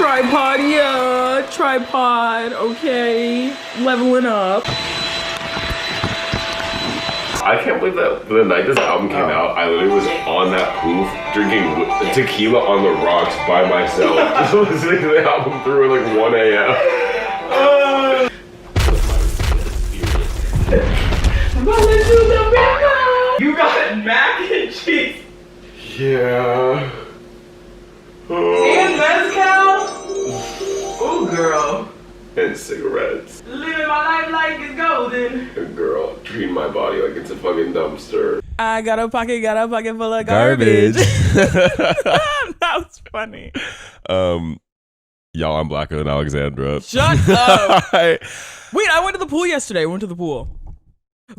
Tripod, yeah. Tripod, okay. Leveling up. I can't believe that the night this album came out, I literally was on that poof drinking tequila on the rocks by myself, just listening to the album through at like 1 a.m. You got mac and cheese. Yeah. And mezcal. Oh, girl. And cigarettes. Living my life like it's golden. And girl, treating my body like it's a fucking dumpster. I got a pocket full of garbage. That was funny. Y'all, I'm blacker than Alexandra. Shut up. Wait, I went to the pool yesterday.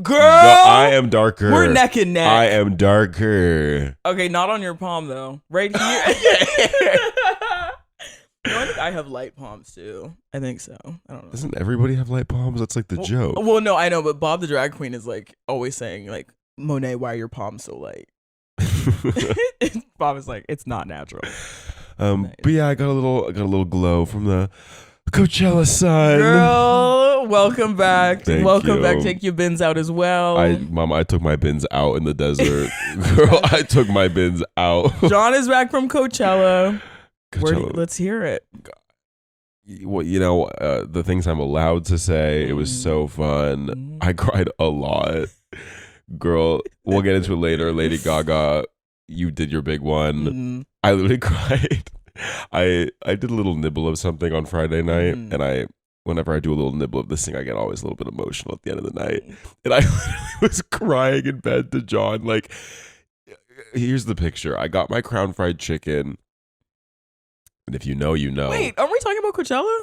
Girl, I am darker. We're neck and neck. I am darker. Okay, not on your palm though. Right here. No, I think I have light palms too. I think so. I don't know. Doesn't everybody have light palms? That's like the joke. Well, no, I know, but Bob the drag queen is like always saying like, Monet, why are your palms so light? Bob is like, it's not natural. But yeah, I got a little glow from the Coachella sun. Girl, welcome back. Welcome you. back. Take your bins out as well. Mama, I took my bins out in the desert. Girl, I took my bins out. John is back from Coachella. Let's hear it. Well, the things I'm allowed to say, it was so fun. I cried a lot. Girl, we'll get into it later. Lady Gaga, you did your big one. I literally cried. I did a little nibble of something on Friday night, and whenever I do a little nibble of this thing, I get always a little bit emotional at the end of the night. And I literally was crying in bed to John. Like, here's the picture. I got my crown fried chicken. And if you know, you know. Wait, aren't we talking about Coachella?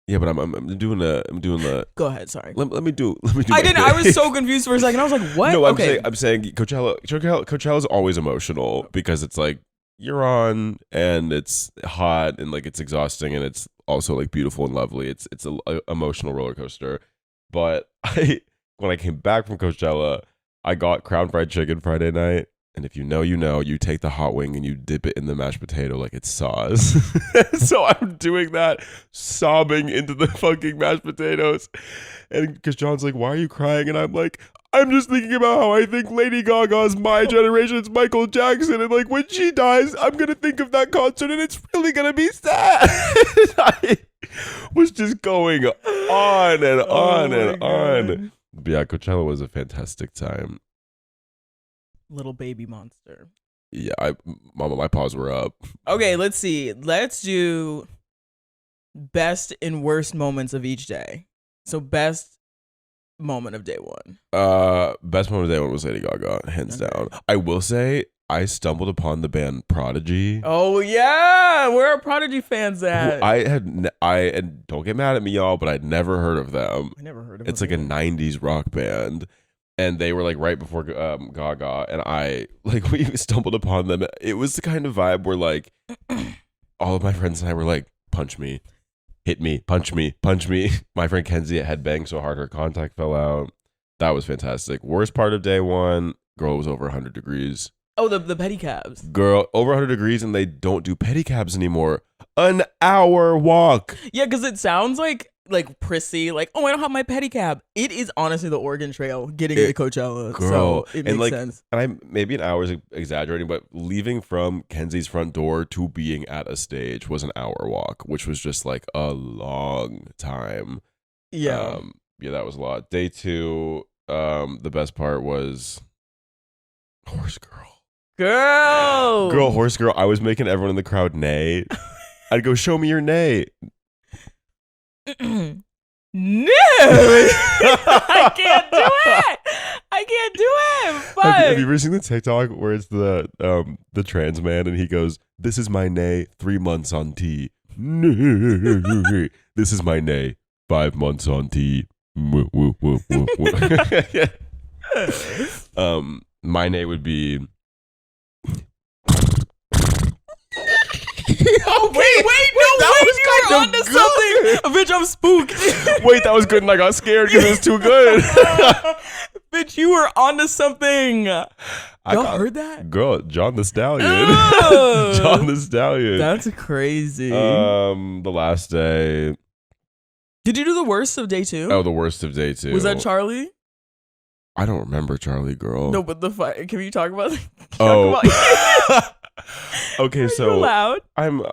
Yeah, but I'm doing the. Go ahead. Sorry. Let me do. I was so confused for a second. I was like, what? No, I'm saying Coachella is always emotional because it's like you're on and it's hot and like it's exhausting and it's also like beautiful and lovely. It's an emotional roller coaster. But when I came back from Coachella, I got crown fried chicken Friday night. And if you know, you take the hot wing and you dip it in the mashed potato like it's sauce. So I'm doing that, sobbing into the fucking mashed potatoes. And because John's like, why are you crying? And I'm like, I'm just thinking about how I think Lady Gaga's my generation's Michael Jackson. And like when she dies, I'm going to think of that concert and it's really going to be sad. I was just going on and on and on. But yeah, Coachella was a fantastic time. Little baby monster. Yeah, Mama, my paws were up. Okay, let's see. Let's do best and worst moments of each day. So best moment of day one. Best moment of day one was Lady Gaga, hands down. I will say I stumbled upon the band Prodigy. Oh yeah, where are Prodigy fans at? And don't get mad at me, y'all, but I'd never heard of them. I never heard of them. It's like a 90s rock band. And they were like right before Gaga, and we stumbled upon them. It was the kind of vibe where like all of my friends and I were like, punch me, hit me, punch me, punch me. My friend Kenzie had banged so hard her contact fell out. That was fantastic. Worst part of day one, girl, it was over 100 degrees. Oh, the pedicabs. Girl, over 100 degrees, and they don't do pedicabs anymore. An hour walk. Yeah, because it sounds like prissy, like, oh, I don't have my pedicab. It is honestly the Oregon Trail getting into Coachella. Girl, so it makes sense. And maybe an hour is exaggerating, but leaving from Kenzie's front door to being at a stage was an hour walk, which was just like a long time. Yeah. Yeah, that was a lot. Day two, the best part was Horse Girl. Horse Girl. I was making everyone in the crowd neigh. I'd go, show me your neigh. No, I can't do it. But have you ever seen the TikTok where it's the trans man and he goes, "This is my neigh, 3 months on T. This is my neigh, 5 months on T." My neigh would be. Wait, you were onto something. Bitch, I'm spooked. Wait, that was good and I got scared because it was too good. Bitch, you were onto something. Y'all heard that? Girl, John the Stallion. Ugh. John the Stallion. That's crazy. The last day. Did you do the worst of day 2? Oh, the worst of day 2. Was that Charlie? I don't remember Charlie, girl. No, but the fight. Can you talk about? Okay, so loud. I'm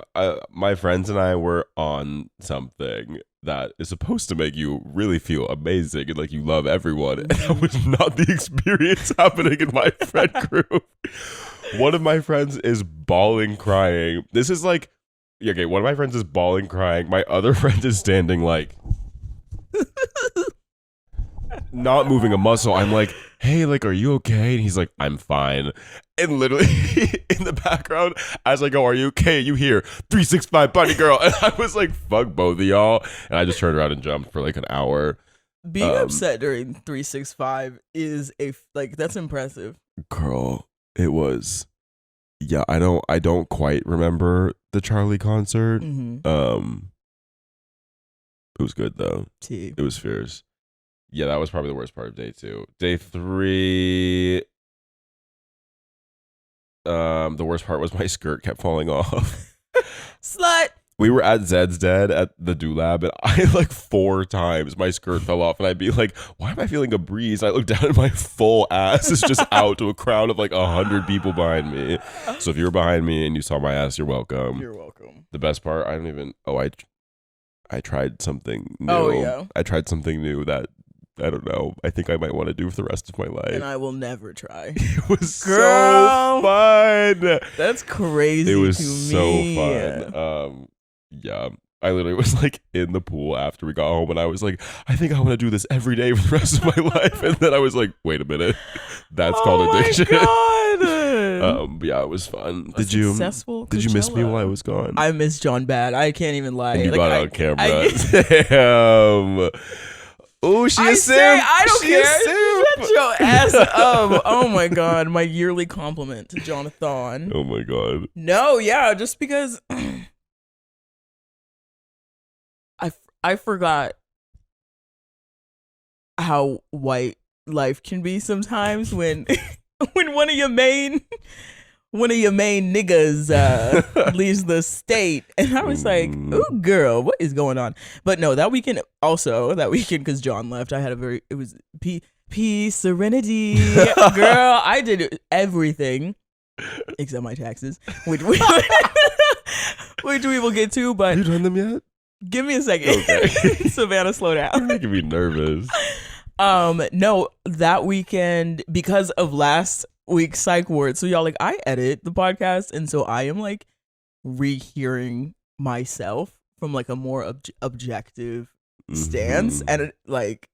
my friends and I were on something that is supposed to make you really feel amazing and like you love everyone, and that was not the experience happening in my friend group. One of my friends is bawling, crying. This is like, okay, one of my friends is bawling, crying. My other friend is standing like, not moving a muscle. I'm like, hey, like, are you okay? And he's like, I'm fine. And literally in the background, as I go, are you okay? You hear 365 bunny girl. And I was like, fuck both of y'all. And I just turned around and jumped for like an hour. Being upset during 365 is that's impressive. Girl, it was, yeah, I don't quite remember the Charlie concert. Mm-hmm. It was good though. It was fierce. Yeah, that was probably the worst part of day 2. Day 3, the worst part was my skirt kept falling off. Slut. We were at Zed's Dead at the Doolab, and I like 4 times my skirt fell off, and I'd be like, why am I feeling a breeze? I look down and my full ass is just out to a crowd of like 100 people behind me. So if you were behind me and you saw my ass, you're welcome. You're welcome. The best part, I tried something new. Oh, yeah. I tried something new that, I don't know, I think I might want to do for the rest of my life. And I will never try. It was Girl, so fun. That's crazy. It was to so me. fun. Yeah. I literally was like in the pool after we got home, and I was like, I think I want to do this every day for the rest of my life. And then I was like, wait a minute. That's called addiction. Oh my God. But yeah, it was fun. Did you miss me while I was gone? I miss John bad. I can't even lie. And you got it on camera. Damn. Oh, she a simp. I don't she care. Shut your ass up. Oh my God. My yearly compliment to Jonathan. Oh my God. No, yeah, just because I forgot how white life can be sometimes when when one of your main niggas leaves the state. And I was like, ooh, girl, what is going on? But no, that weekend because John left, I had it was peace, serenity. Girl, I did everything except my taxes, which we will get to. But you done them yet? Give me a second. Okay. Savannah, slow down. You're making me nervous. No, that weekend, because of last week's psych ward, so y'all, like, I edit the podcast, and so I am like rehearing myself from like a more objective stance. And like,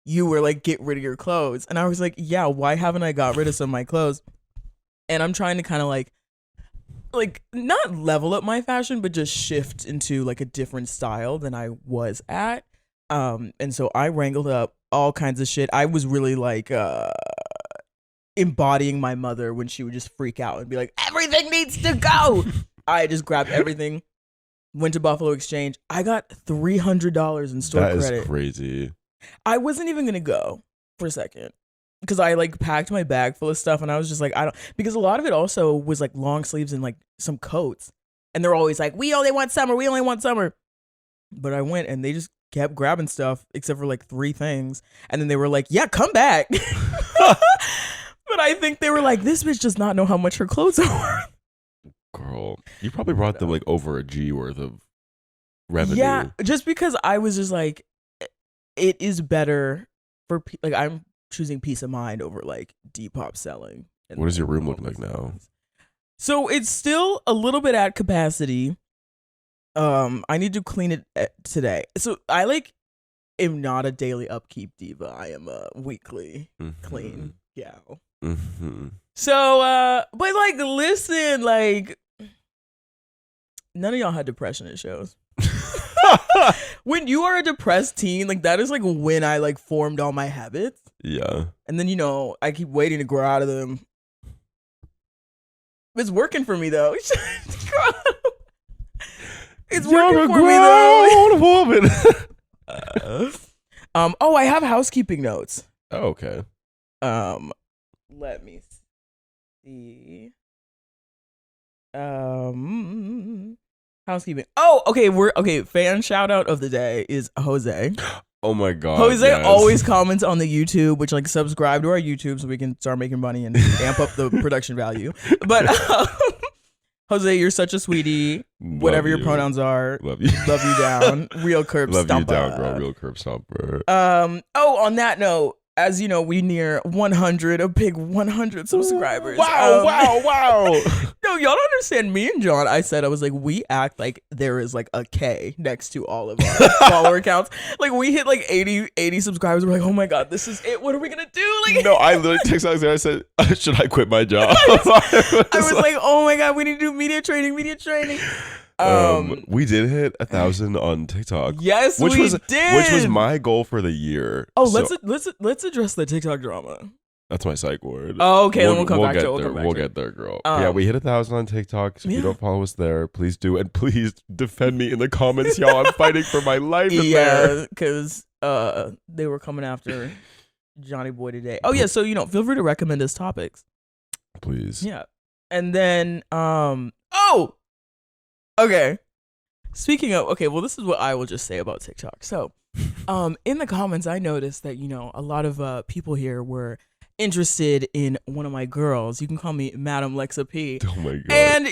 you were like, get rid of your clothes, and I was like, yeah, why haven't I got rid of some of my clothes? And I'm trying to kind of like not level up my fashion, but just shift into like a different style than I was at. And so I wrangled up all kinds of shit. I was really like embodying my mother when she would just freak out and be like, everything needs to go. I just grabbed everything, went to Buffalo Exchange. I got $300 in store credit. That is crazy. I wasn't even gonna go for a second, because I like packed my bag full of stuff, and I was just like, because a lot of it also was like long sleeves and like some coats, and they're always like, we only want summer. But I went, and they just kept grabbing stuff except for like 3 things, and then they were like, yeah, come back. But I think they were like, this bitch does not know how much her clothes are worth. Girl, you probably brought them like over a G worth of revenue. Yeah, just because I was just like, it is better for like, I'm choosing peace of mind over like Depop selling. What does your room look like now? So it's still a little bit at capacity. I need to clean it today. So I like am not a daily upkeep diva. I am a weekly clean gal. So but like, listen, like, none of y'all had depression at shows. When you are a depressed teen, like, that is like when I like formed all my habits. Yeah. And then, you know, I keep waiting to grow out of them. It's working for me though. It's working for me though. Woman. Oh, I have housekeeping notes. Oh, okay. Let me see. Housekeeping. Oh, okay. Fan shout out of the day is Jose. Oh my god. Jose yes. always comments on the YouTube, which like subscribe to our YouTube so we can start making money and amp up the production value. But Jose, you're such a sweetie. Whatever your pronouns are, love you. Love you down. Real curb love stomper. you down, girl. Real curb stomper. On that note, as you know, we near 100, a big 100 subscribers. Wow. No, y'all don't understand. Me and John, I was like, we act like there is like a K next to all of our follower counts. Like we hit like 80 subscribers. We're like, oh my God, this is it. What are we going to do? Like, no, I literally texted Alexander. I said, should I quit my job? I was like, oh my God, we need to do media training. We did hit 1,000 on TikTok. Yes, we did. Which was my goal for the year. Oh, let's address the TikTok drama. That's my psych word. Oh, okay, then we'll come back to it. We'll get there, girl. Yeah, we hit 1,000 on TikTok. So if you don't follow us there, please do. And please defend me in the comments, y'all. I'm fighting for my life in there. Yeah, because they were coming after Johnny Boy today. Oh, yeah, so, feel free to recommend us topics. Please. Yeah. And then, okay. Speaking of, well, this is what I will just say about TikTok. So, in the comments, I noticed that, a lot of people here were interested in one of my girls. You can call me Madam Lexa P. Oh my God. And,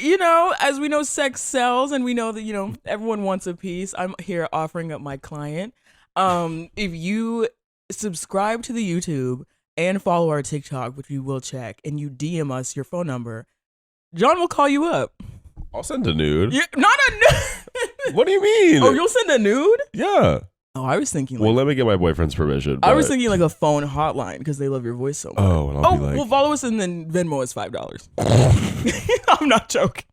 as we know, sex sells, and we know that, everyone wants a piece. I'm here offering up my client. If you subscribe to the YouTube and follow our TikTok, which we will check, and you DM us your phone number, John will call you up. I'll send a nude. Yeah, not a nude. What do you mean? Oh, you'll send a nude? Yeah. Oh, I was thinking. Well, let me get my boyfriend's permission. I was thinking like a phone hotline because they love your voice so much. Oh, and I'll be like, well, follow us and then Venmo is $5. I'm not joking.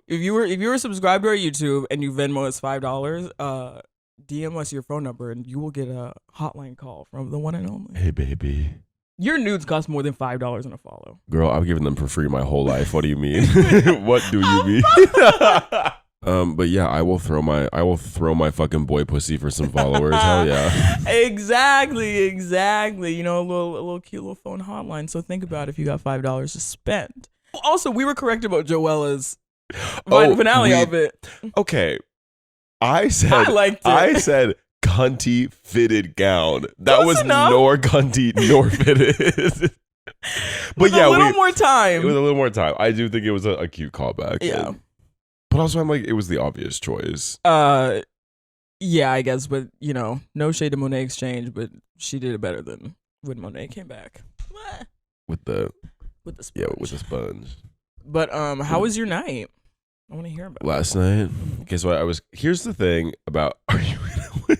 If you were subscribed to our YouTube and you Venmo us $5, DM us your phone number and you will get a hotline call from the one and only. Hey, baby. Your nudes cost more than $5 on a follow. Girl, I've given them for free my whole life. What do you mean? What do you mean? But yeah, I will throw my fucking boy pussy for some followers. Hell yeah. Exactly. A little cute little phone hotline. So think about if you got $5 to spend. Also, we were correct about Joella's finale outfit. Okay. I said cunty fitted gown. That was nor cunty nor fitted. But yeah, a little more time. It was a little more time. I do think it was a cute callback. Yeah. But also, I'm like, it was the obvious choice. Yeah, I guess, but no shade to Monet Exchange, but she did it better than when Monet came back. With the sponge. Yeah, with the sponge. But how was your night? I want to hear about last night. Okay, so here's the thing about what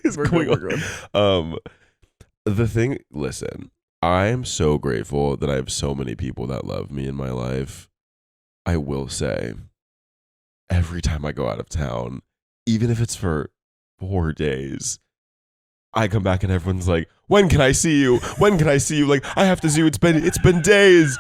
is going on? The thing, listen, I'm so grateful that I have so many people that love me in my life. I will say, every time I go out of town, even if it's for 4 days, I come back and everyone's like, when can I see you? When can I see you? Like, I have to see you. It's been days.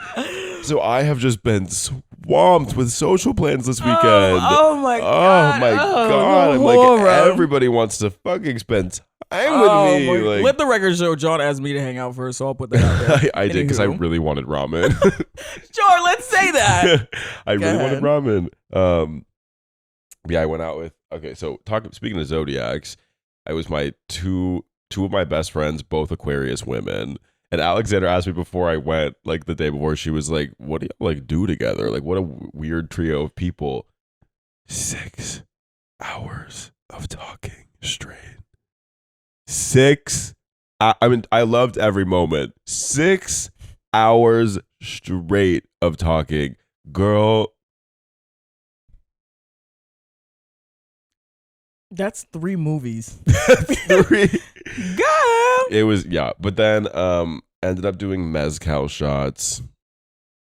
So I have just been swamped with social plans this weekend. Oh my God. Oh my God. I'm like, everybody wants to fucking spend time with me. Like, let the record show John asked me to hang out first, so I'll put that out there. I did because I really wanted ramen. Sure, let's say that. I really wanted ramen. Yeah, I went out with, so speaking of Zodiacs, I was my two of my best friends, both Aquarius women. And Alexander asked me before I went, like the day before, she was like, what do y'all like do together? Like, what a weird trio of people. 6 hours of talking straight. I loved every moment. 6 hours straight of talking. Girl. That's 3 movies. 3. Go! It was, yeah. But then ended up doing mezcal shots.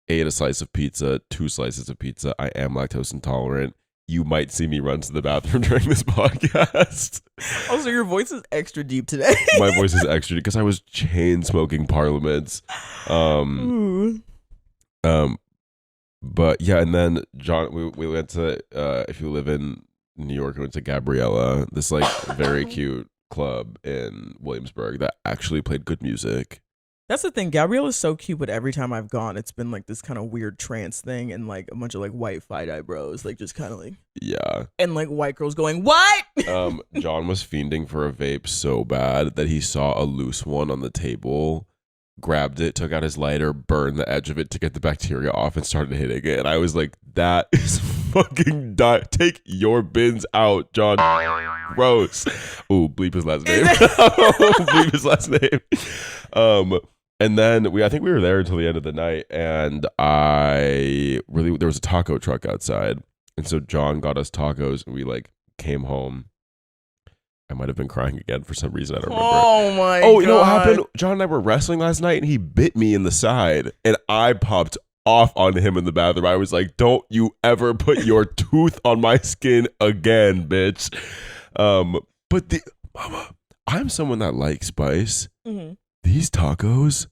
Ate a slice of pizza, 2 slices of pizza. I am lactose intolerant. You might see me run to the bathroom during this podcast. Also, your voice is extra deep today. My voice is extra deep because I was chain smoking Parliaments. But yeah, and then John, we went to if you live in New York, we went to Gabriella, this like very cute club in Williamsburg that actually played good music. That's the thing. Gabrielle is so cute, but every time I've gone, it's been like this kind of weird trance thing and like a bunch of like white fight-eye bros, like just kind of like, yeah, and like white girls going, what? John was fiending for a vape so bad that he saw a loose one on the table, grabbed it, took out his lighter, burned the edge of it to get the bacteria off, and started hitting it. And I was like, that is fucking take your bins out, John. Gross. Ooh, bleep his last name. Bleep his last name. And then I think we were there until the end of the night, and there was a taco truck outside, and so John got us tacos, and we like came home. I might have been crying again for some reason. I don't remember. Oh my god! Oh, you know what happened? John and I were wrestling last night, and he bit me in the side, and I popped off on him in the bathroom. I was like, "Don't you ever put your tooth on my skin again, bitch." But mama, I'm someone that likes spice. Mm-hmm. These tacos,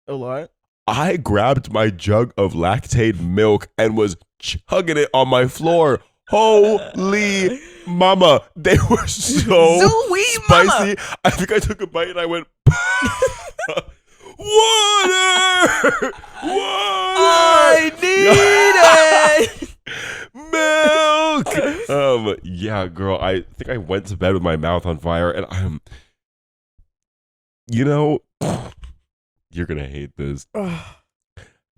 a lot. I grabbed my jug of lactate milk and was chugging it on my floor. Holy mama, they were so sweet, spicy. mama. I think I took a bite and I went, water! I need it! Milk! Yeah, girl, I think I went to bed with my mouth on fire, and I'm, you're gonna hate this.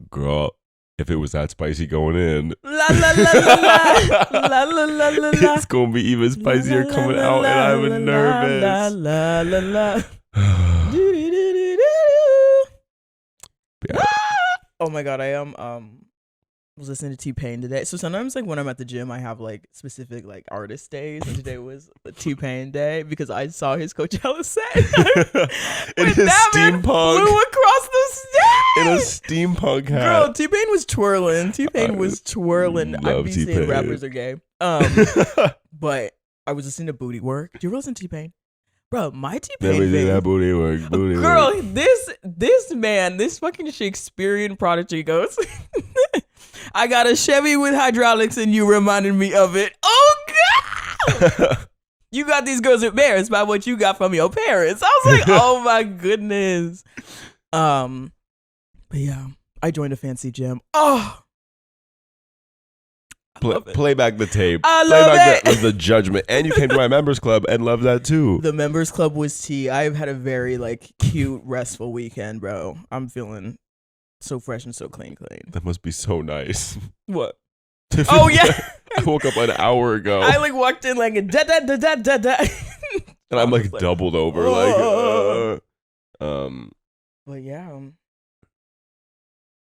Girl, if it was that spicy going in, la la la la la la la la la, it's gonna be even spicier coming out, and I'm nervous. La la la. Yeah. Oh my god, I was listening to T-Pain today. So sometimes like when I'm at the gym, I have like specific like artist days, and today was a T-Pain day because I saw his Coachella set. In his steampunk, flew across the stage in a steampunk hat. Girl, T-Pain was twirling. T-Pain was twirling. I'd be saying rappers are gay. But I was listening to Booty Work. Do you ever listen to T-Pain? Bro, my T-Pain thing. That booty work. Girl, this man, this fucking Shakespearean prodigy goes, I got a Chevy with hydraulics and you reminded me of it. Oh, God! You got these girls embarrassed by what you got from your parents. I was like, oh, my goodness. But yeah, I joined a fancy gym. Oh, Play back the tape. I Play love back it. the judgment. And you came to my members club and loved that too. The members club was tea. I've had a very like cute, restful weekend, bro. I'm feeling so fresh and so clean. That must be so nice. What? Oh yeah. I woke up an hour ago. I like walked in like a da da da da da da. And I'm like doubled over, But yeah.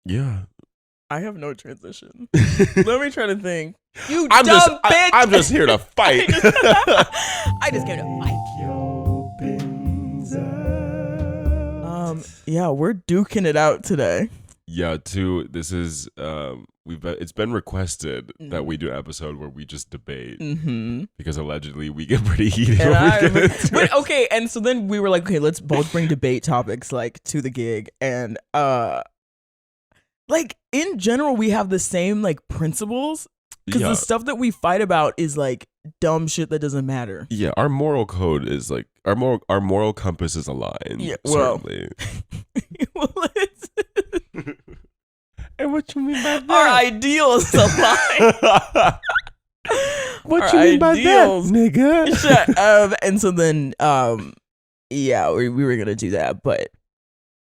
Yeah. I have no transition. Let me try to think. You I'm dumb bitch. I'm just here to fight. I just came to fight. Yeah, we're duking it out today. Yeah, too. This is it's been requested that we do an episode where we just debate because allegedly we get pretty heated. But okay, and so then we were like, okay, let's both bring debate topics like to the gig, and like in general we have the same like principles because the stuff that we fight about is like dumb shit that doesn't matter. Yeah, our moral code is like our moral compass is aligned. Yeah, well, certainly. And what you mean by that? Our ideals align. What you mean by that, nigga? Shut up. And so then, yeah, we were gonna do that, but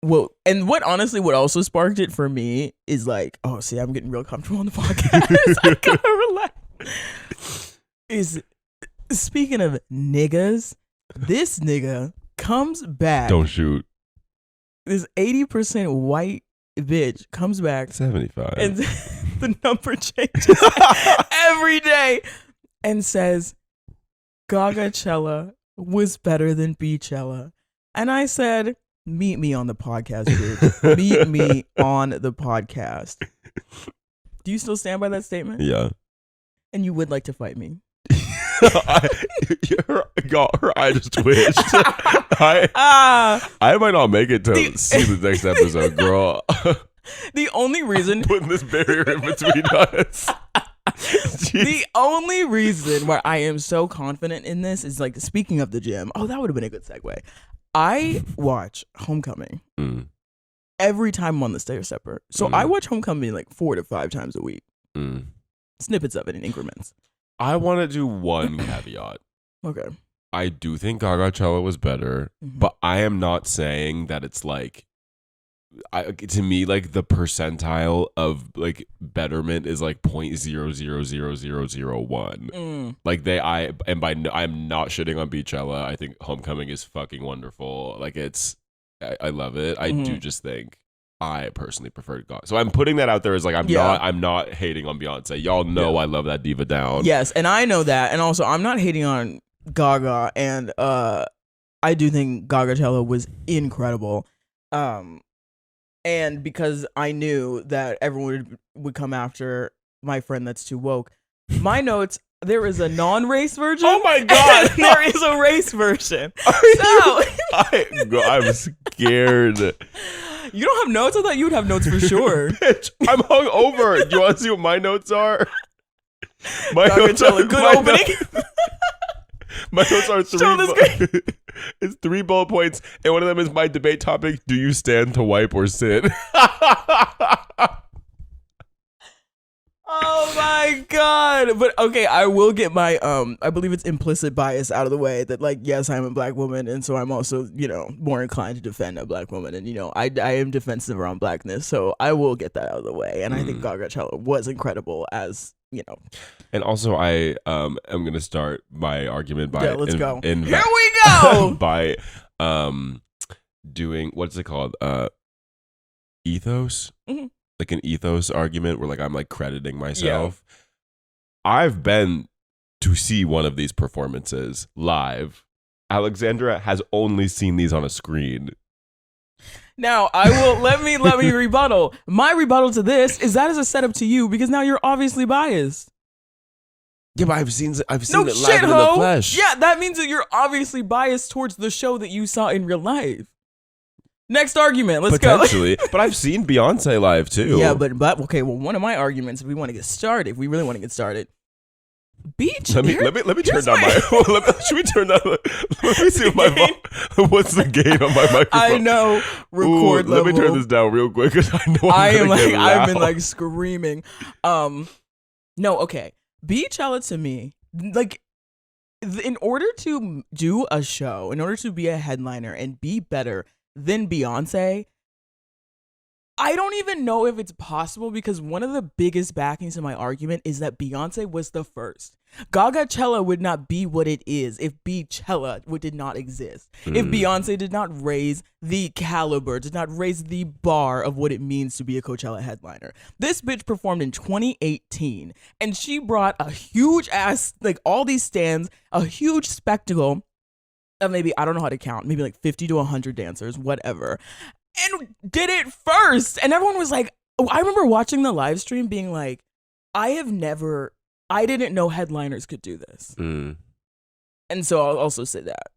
what also sparked it for me is like, oh, see, I'm getting real comfortable on the podcast. I gotta relax. Is speaking of niggas, this nigga comes back. Don't shoot. This 80% white bitch comes back 75 and the number changes every day and says Gagachella was better than Beychella. And I said, meet me on the podcast, bitch. Meet me on the podcast. Do you still stand by that statement? Yeah. And you would like to fight me? Her eye just twitched. I might not make it to see the next episode, girl. The only reason putting this barrier in between us. The only reason why I am so confident in this is like, speaking of the gym. Oh, that would have been a good segue. I watch Homecoming every time I'm on the stair stepper. So I watch Homecoming like 4 to 5 times a week. Snippets of it in increments. I want to do one caveat. Okay. I do think Gagachella was better, but I am not saying that it's like, to me, like the percentile of like betterment is like 0.000001. Like I'm not shitting on Beychella. I think Homecoming is fucking wonderful. Like I love it. I do just think I personally prefer God. So I'm putting that out there as like I'm not hating on Beyonce. Y'all know I love that diva down. Yes, and I know that, and also I'm not hating on Gaga, and I do think Gagachella was incredible. And because I knew that everyone would come after my friend that's too woke, my notes, there is a non-race version. Oh my God. And there is a race version. I'm scared. You don't have notes? I thought you would have notes for sure. Bitch, I'm hungover. Do you want to see what my notes are? My notes are good opening. My notes are 3. It's 3 bullet points, and one of them is my debate topic: do you stand to wipe or sit? Oh my God. But okay, I will get my I believe it's implicit bias out of the way, that like, yes, I'm a black woman, and so I'm also, more inclined to defend a black woman, and I am defensive around blackness, so I will get that out of the way. And I think Gagachella was incredible, as And also, I am going to start my argument by let's go. Here we go. By doing, what's it called? Ethos. Like an ethos argument where like I'm like crediting myself. I've been to see one of these performances live. Alexandra has only seen these on a screen. Now I will let me rebuttal. My rebuttal to this is that is a setup to you, because now you're obviously biased. Yeah, but I've seen it live shit, in the flesh. Yeah, that means that you're obviously biased towards the show that you saw in real life. Next argument, let's go. Potentially, but I've seen Beyonce live too. Yeah, but okay. Well, one of my arguments, if we want to get started, if we really want to get started, beach. Let me turn down my. Should we turn down? Let me see what's the gain on my microphone. I know. Record level. Let me turn this down real quick because I know I've been like screaming. No, okay. Beychella to me, like, in order to do a show, in order to be a headliner and be better than Beyonce, I don't even know if it's possible, because one of the biggest backings in my argument is that Beyonce was the first. Gagachella would not be what it is if Beychella did not exist. If Beyonce did not raise the caliber, did not raise the bar of what it means to be a Coachella headliner. This bitch performed in 2018, and she brought a huge ass, like all these stands, a huge spectacle of maybe, I don't know how to count, maybe like 50 to 100 dancers, whatever, and did it first. And everyone was like, I remember watching the live stream being like, I didn't know headliners could do this. And so I'll also say that.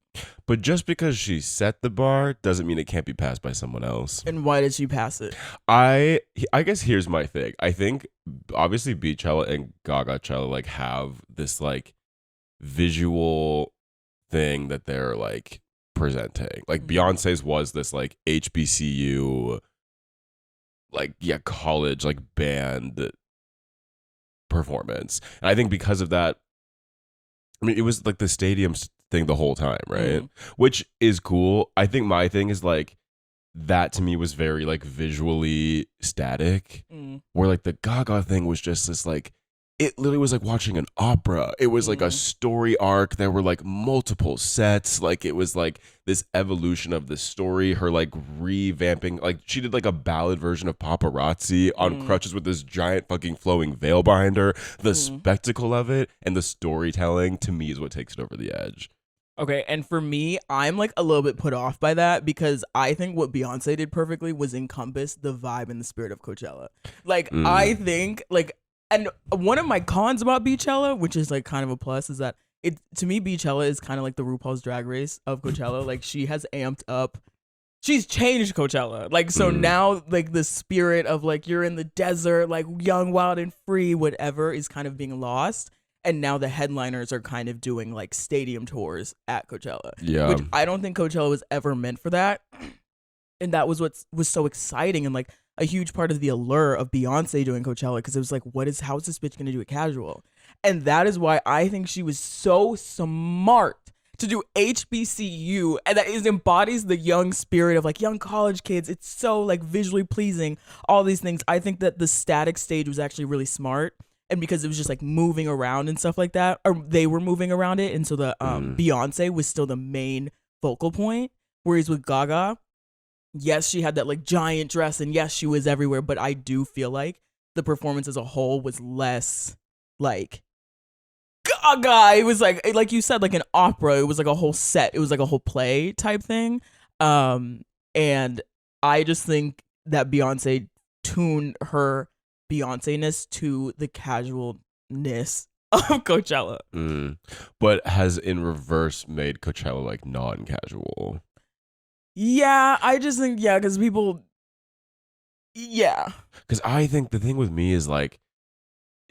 But just because she set the bar doesn't mean it can't be passed by someone else. And why did she pass it? I guess here's my thing. I think obviously Beychella and Gagachella like have this like visual thing that they're like presenting. Like Beyonce's was this like HBCU like college like band performance. And I think because of that, I mean, it was like the stadium thing the whole time, right? Which is cool. I think my thing is like that to me was very like visually static, where like the Gaga thing was just this like, it literally was like watching an opera. It was like a story arc. There were like multiple sets. Like it was like this evolution of the story. Her like revamping, like she did like a ballad version of Paparazzi on crutches with this giant fucking flowing veil behind her. The spectacle of it and the storytelling to me is what takes it over the edge. Okay, and for me, I'm like a little bit put off by that, because I think what Beyonce did perfectly was encompass the vibe and the spirit of Coachella. Like I think like, and one of my cons about Beychella, which is like kind of a plus, is that to me Beychella is kind of like the RuPaul's Drag Race of Coachella. Like she has amped up she's changed Coachella. Like, so now, like, the spirit of, like, you're in the desert, like, young, wild, and free, whatever, is kind of being lost. And now the headliners are kind of doing, like, stadium tours at Coachella. Yeah. Which I don't think Coachella was ever meant for that. And that was what was so exciting and, like, a huge part of the allure of Beyonce doing Coachella. Because it was like, how is this bitch going to do it casual? And that is why I think she was so smart to do HBCU, and that embodies the young spirit of like young college kids. It's so like visually pleasing, all these things. I think that the static stage was actually really smart, and because it was just like moving around and stuff like that, or they were moving around it, and so the Beyonce was still the main focal point. Whereas with Gaga, yes, she had that like giant dress, and yes, she was everywhere, but I do feel like the performance as a whole was less like Gaga. It was like you said, like an opera. It was like a whole set. It was like a whole play type thing. And I just think that Beyonce tuned her Beyonce-ness to the casualness of Coachella. But has in reverse made Coachella like non-casual. Yeah, I just think, because people, Because I think the thing with me is like,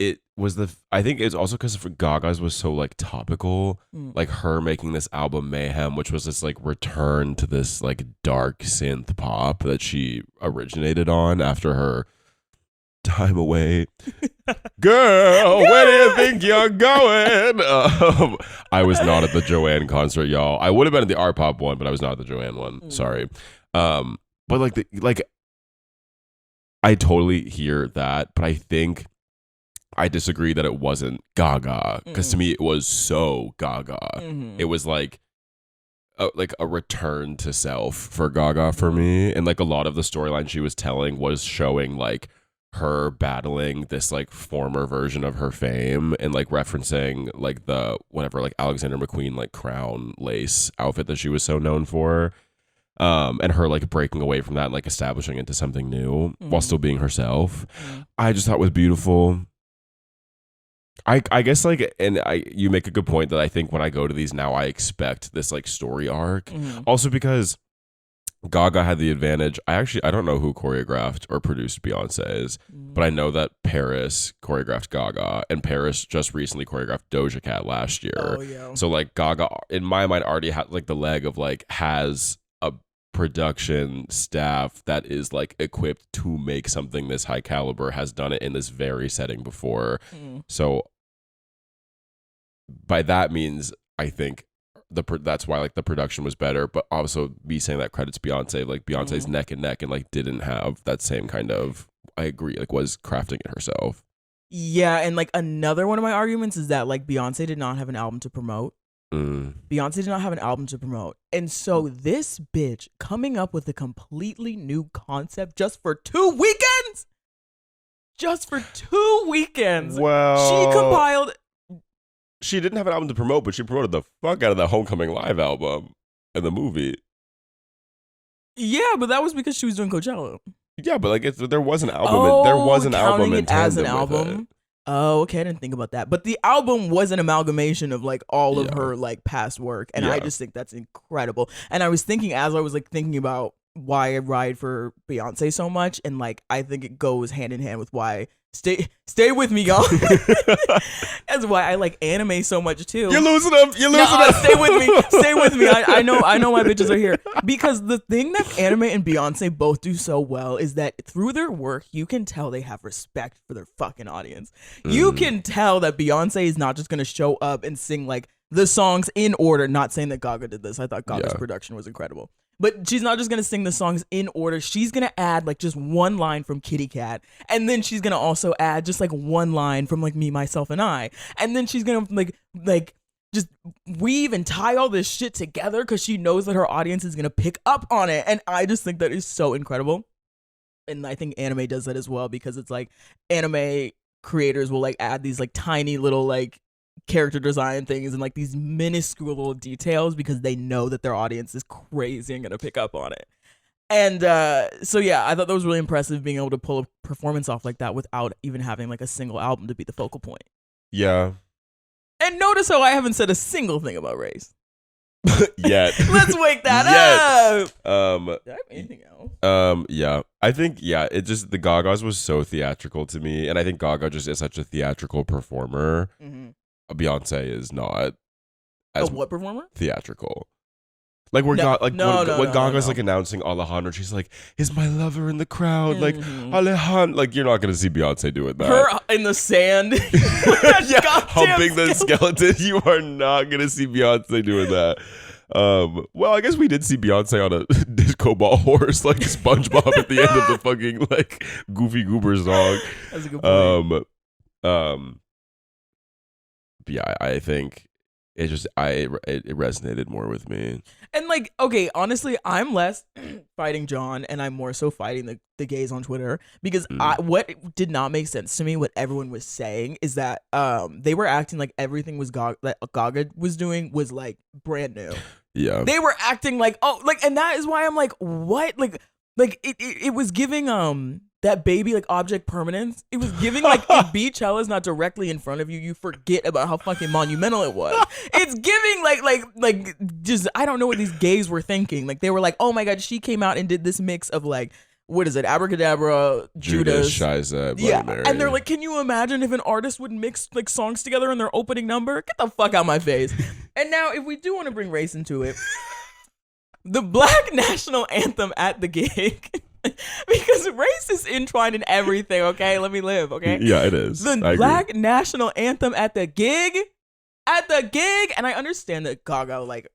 I think it's also because Gaga's was so like topical, like her making this album Mayhem, which was this like return to this like dark synth pop that she originated on after her time away. Girl, where do you think you're going? I was not at the Joanne concert, y'all. I would have been at the art pop one, but I was not at the Joanne one. Sorry. But like I totally hear that, but I think I disagree that it wasn't Gaga, because to me it was so Gaga. It was like a return to self for Gaga for me, and like a lot of the storyline she was telling was showing like her battling this like former version of her fame, and like referencing like the whatever like Alexander McQueen like crown lace outfit that she was so known for, and her like breaking away from that and like establishing into something new while still being herself. I just thought was beautiful. I guess like, and you make a good point that I think when I go to these now, I expect this like story arc. Also because Gaga had the advantage. I don't know who choreographed or produced Beyonce's, but I know that Paris choreographed Gaga, and Paris just recently choreographed Doja Cat last year. Oh, yeah. So like Gaga, in my mind, already had like the leg of like has a production staff that is like equipped to make something this high caliber, has done it in this very setting before. So by that means, I think that's why like the production was better, but also me saying that credits Beyonce, like Beyonce's neck and neck, and like didn't have that same kind of, I agree, like was crafting it herself. Yeah, and like another one of my arguments is that like Beyonce did not have an album to promote. Beyonce did not have an album to promote. And so this bitch coming up with a completely new concept just for 2 weekends? Just for 2 weekends. Well, she compiled. She didn't have an album to promote, but she promoted the fuck out of the Homecoming Live album and the movie. Yeah, but that was because she was doing Coachella. Yeah, but like there was an album. There was an album in tandem as an album. with it. Oh, okay. I didn't think about that. But the album was an amalgamation of like all of her like past work. And I just think that's incredible. And I was thinking, as I was like thinking about why I ride for Beyonce so much, and like I think it goes hand in hand with why stay with me, y'all. That's why I like anime so much too. You're losing them. Stay with me. I know my bitches are here. Because the thing that anime and Beyonce both do so well is that through their work, you can tell they have respect for their fucking audience. You can tell that Beyonce is not just gonna show up and sing like the songs in order. Not saying that Gaga did this. I thought Gaga's production was incredible. But she's not just going to sing the songs in order. She's going to add like just one line from Kitty Cat. And then she's going to also add just like one line from like Me, Myself, and I. And then she's going to like just weave and tie all this shit together because she knows that her audience is going to pick up on it. And I just think that is so incredible. And I think anime does that as well, because it's like anime creators will like add these like tiny little like character design things and like these minuscule little details because they know that their audience is crazy and gonna pick up on it. And so yeah, I thought that was really impressive, being able to pull a performance off like that without even having like a single album to be the focal point. Yeah. And notice how I haven't said a single thing about race. Yet. Let's wake that up. Did I have anything else? Yeah. I think it just the Gaga's was so theatrical to me, and I think Gaga just is such a theatrical performer. Mm-hmm. Beyonce is not as what performer? Theatrical. Like when Gaga's like announcing Alejandro, she's like, "Is my lover in the crowd?" Like Alejandro, like you're not gonna see Beyonce doing that. Her in the sand, humping the skeleton. You are not gonna see Beyonce doing that. Well, I guess we did see Beyonce on a disco ball horse, like SpongeBob at the end of the fucking like Goofy Goober song. That's a good point. Yeah, I think it just it resonated more with me. And like, okay, honestly, I'm less fighting John and I'm more so fighting the gays on Twitter because what did not make sense to me, what everyone was saying is that they were acting like everything was that Gaga was doing was like brand new. Yeah. They were acting like, oh, like, and that is why I'm like, what? Like it was giving that baby like object permanence. It was giving like if Beychella is not directly in front of you, you forget about how fucking monumental it was. It's giving like just I don't know what these gays were thinking. Like they were like, oh my god, she came out and did this mix of like what is it, Abracadabra, Judas, Shiza, yeah, Mary. and they're like, can you imagine if an artist would mix like songs together in their opening number? Get the fuck out my face. And now, if we do want to bring race into it, the Black national anthem at the gig. Because race is entwined in everything, okay? Let me live, okay? Yeah, it is. The Black national anthem at the gig, and I understand that Gaga, like,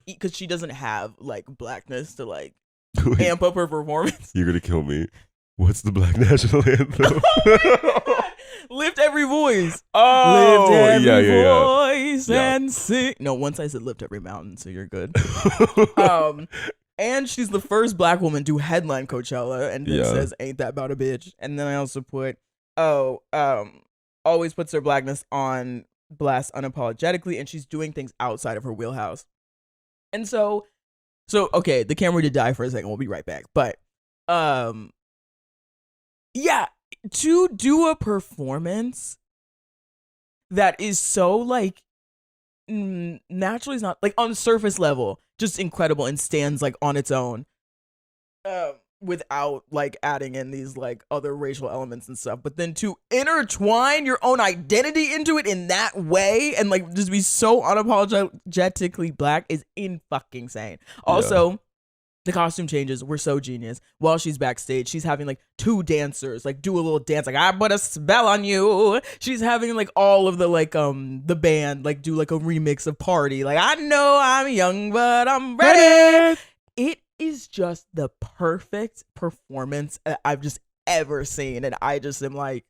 because she doesn't have, like, blackness to, like, amp up her performance. You're gonna kill me. What's the Black national anthem? Lift every voice. Oh, lift every voice yeah. and sing. No, once I said lift every mountain, so you're good. And she's the first Black woman to headline Coachella, and then says, "Ain't that about a bitch?" And then I also put, always puts her blackness on blast unapologetically, and she's doing things outside of her wheelhouse. And so okay, the camera did die for a second. We'll be right back, but yeah, to do a performance that is so like naturally is not like on surface level just incredible and stands like on its own without like adding in these like other racial elements and stuff, but then to intertwine your own identity into it in that way and like just be so unapologetically Black is in fucking insane. Also, the costume changes were so genius. While she's backstage, she's having like two dancers like do a little dance, like I put a spell on you. She's having like all of the like the band like do like a remix of Party. Like I know I'm young, but I'm ready. It is just the perfect performance I've just ever seen, and I just am like,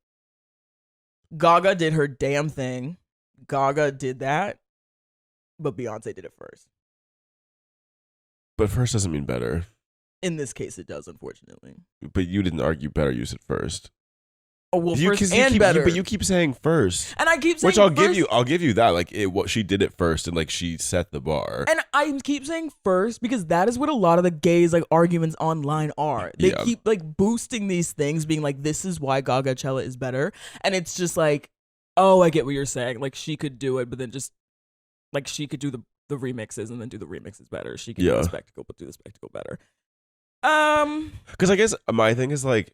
Gaga did her damn thing. Gaga did that, but Beyonce did it first. But first doesn't mean better. In this case, it does, unfortunately. But you didn't argue better. You said first. Oh well, first and better. But you keep saying first, and I keep saying which I'll first, give you. I'll give you that. Like what she did it first, and like she set the bar. And I keep saying first because that is what a lot of the gays like arguments online are. They keep like boosting these things, being like, "This is why Gagachella is better," and it's just like, "Oh, I get what you're saying. Like she could do it, but then just like she could do the remixes and then do the remixes better. She could do the spectacle, but do the spectacle better." Because I guess my thing is like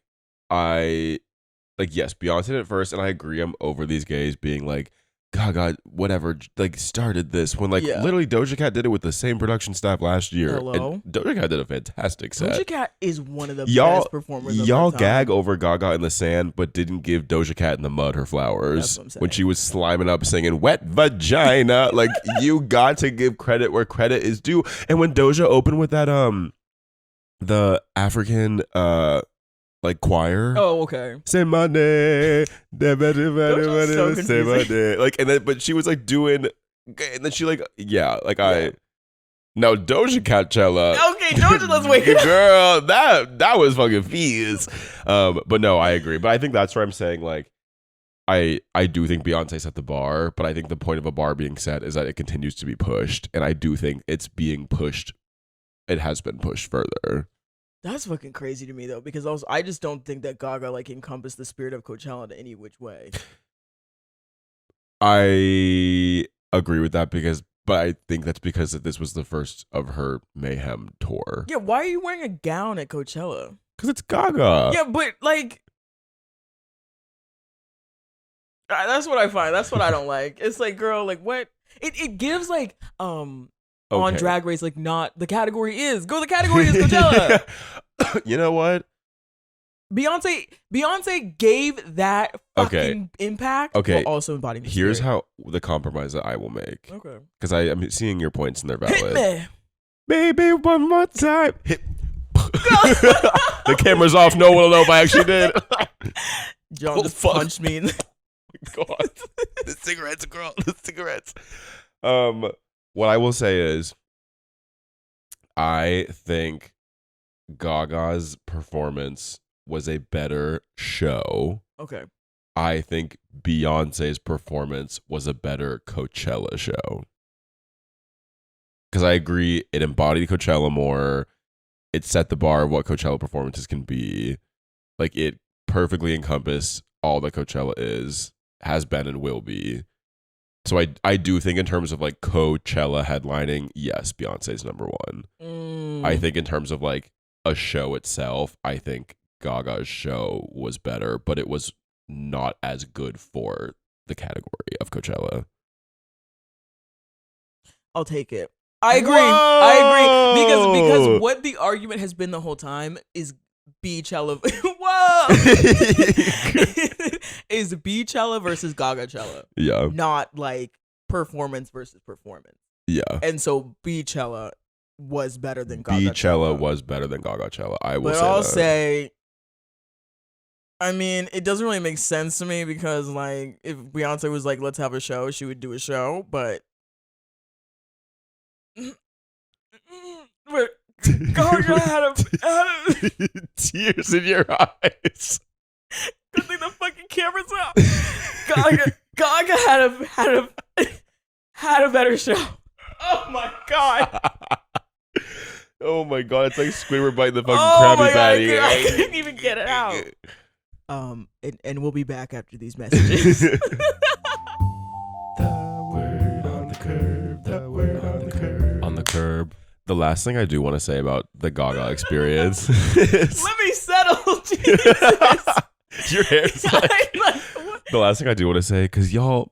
yes, Beyonce did it first, and I agree. I'm over these gays being like, Gaga, whatever, like started this when like literally Doja Cat did it with the same production staff last year. Hello? And Doja Cat did a fantastic set. Doja Cat is one of the best performers. Y'all gag over Gaga in the sand, but didn't give Doja Cat in the mud her flowers when she was sliming up singing "Wet Vagina." Like you got to give credit where credit is due. And when Doja opened with that the African like choir. Oh, okay. Say my name. Say my name. Like, and then, but she was like doing, and then she like, no, Doja Catchella. Okay, Doja, let's wake it up. Girl, that was fucking fierce. But no, I agree. But I think that's where I'm saying like, I do think Beyonce set the bar, but I think the point of a bar being set is that it continues to be pushed, and I do think it's being pushed. It has been pushed further. That's fucking crazy to me though, because also I just don't think that Gaga like encompassed the spirit of Coachella in any which way. I agree with that because But I think that's because this was the first of her Mayhem tour. Yeah, why are you wearing a gown at Coachella? Because it's Gaga. Yeah, but like, that's what I find. That's what I don't like. It's like, girl, like what? It gives like on Drag Race, like not the category is the category is Coachella. You know what? Beyonce gave that fucking impact. Okay. While also embodying. Here's how the compromise that I will make. Okay. Because I'm seeing your points and they're valid. Hit me. Baby, one more time. Hit. The camera's off. No one will know if I actually did. John just punched me. God. The cigarettes, girl. The cigarettes. What I will say is, I think Gaga's performance was a better show. Okay. I think Beyonce's performance was a better Coachella show. Because I agree, it embodied Coachella more. It set the bar of what Coachella performances can be. Like, it perfectly encompassed all that Coachella is, has been, and will be. So I do think in terms of like Coachella headlining, yes, Beyonce's number one. I think in terms of like a show itself, I think Gaga's show was better, but it was not as good for the category of Coachella. I'll take it. I agree. I agree because what the argument has been the whole time is Beychella. Whoa, is Beychella versus Gagachella. Yeah, not like performance versus performance. Yeah, and so Beychella was better than Gagachella. Beychella was better than Gagachella. I will. But I'll say. I mean, it doesn't really make sense to me because, like, if Beyonce was like, "Let's have a show," she would do a show, but Gaga had a tears in your eyes. Good thing the fucking camera's up. Gaga had a better show. Oh my god. Oh my god, it's like Squidward biting the fucking Krabby Patty. I couldn't even get it out. And we'll be back after these messages. The word on the curb, the word on the curb. On the curb. The last thing I do want to say about the Gaga experience is... Let me settle, Jesus. Your hair's like... The last thing I do want to say, because y'all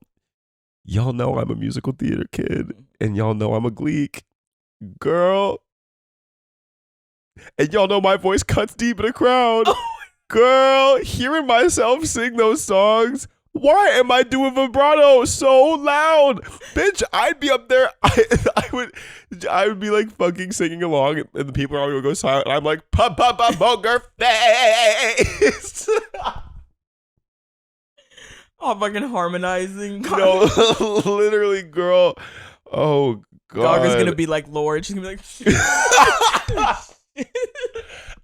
know I'm a musical theater kid, and y'all know I'm a Gleek. Girl. And y'all know my voice cuts deep in a crowd. Oh. Girl, hearing myself sing those songs, why am I doing vibrato so loud? Bitch, I'd be up there. I would be like fucking singing along, and the people are all gonna go silent. And I'm like, poker face. Oh, fucking harmonizing. No, literally, girl. Oh god. Gaga's gonna be like Lord. She's gonna be like.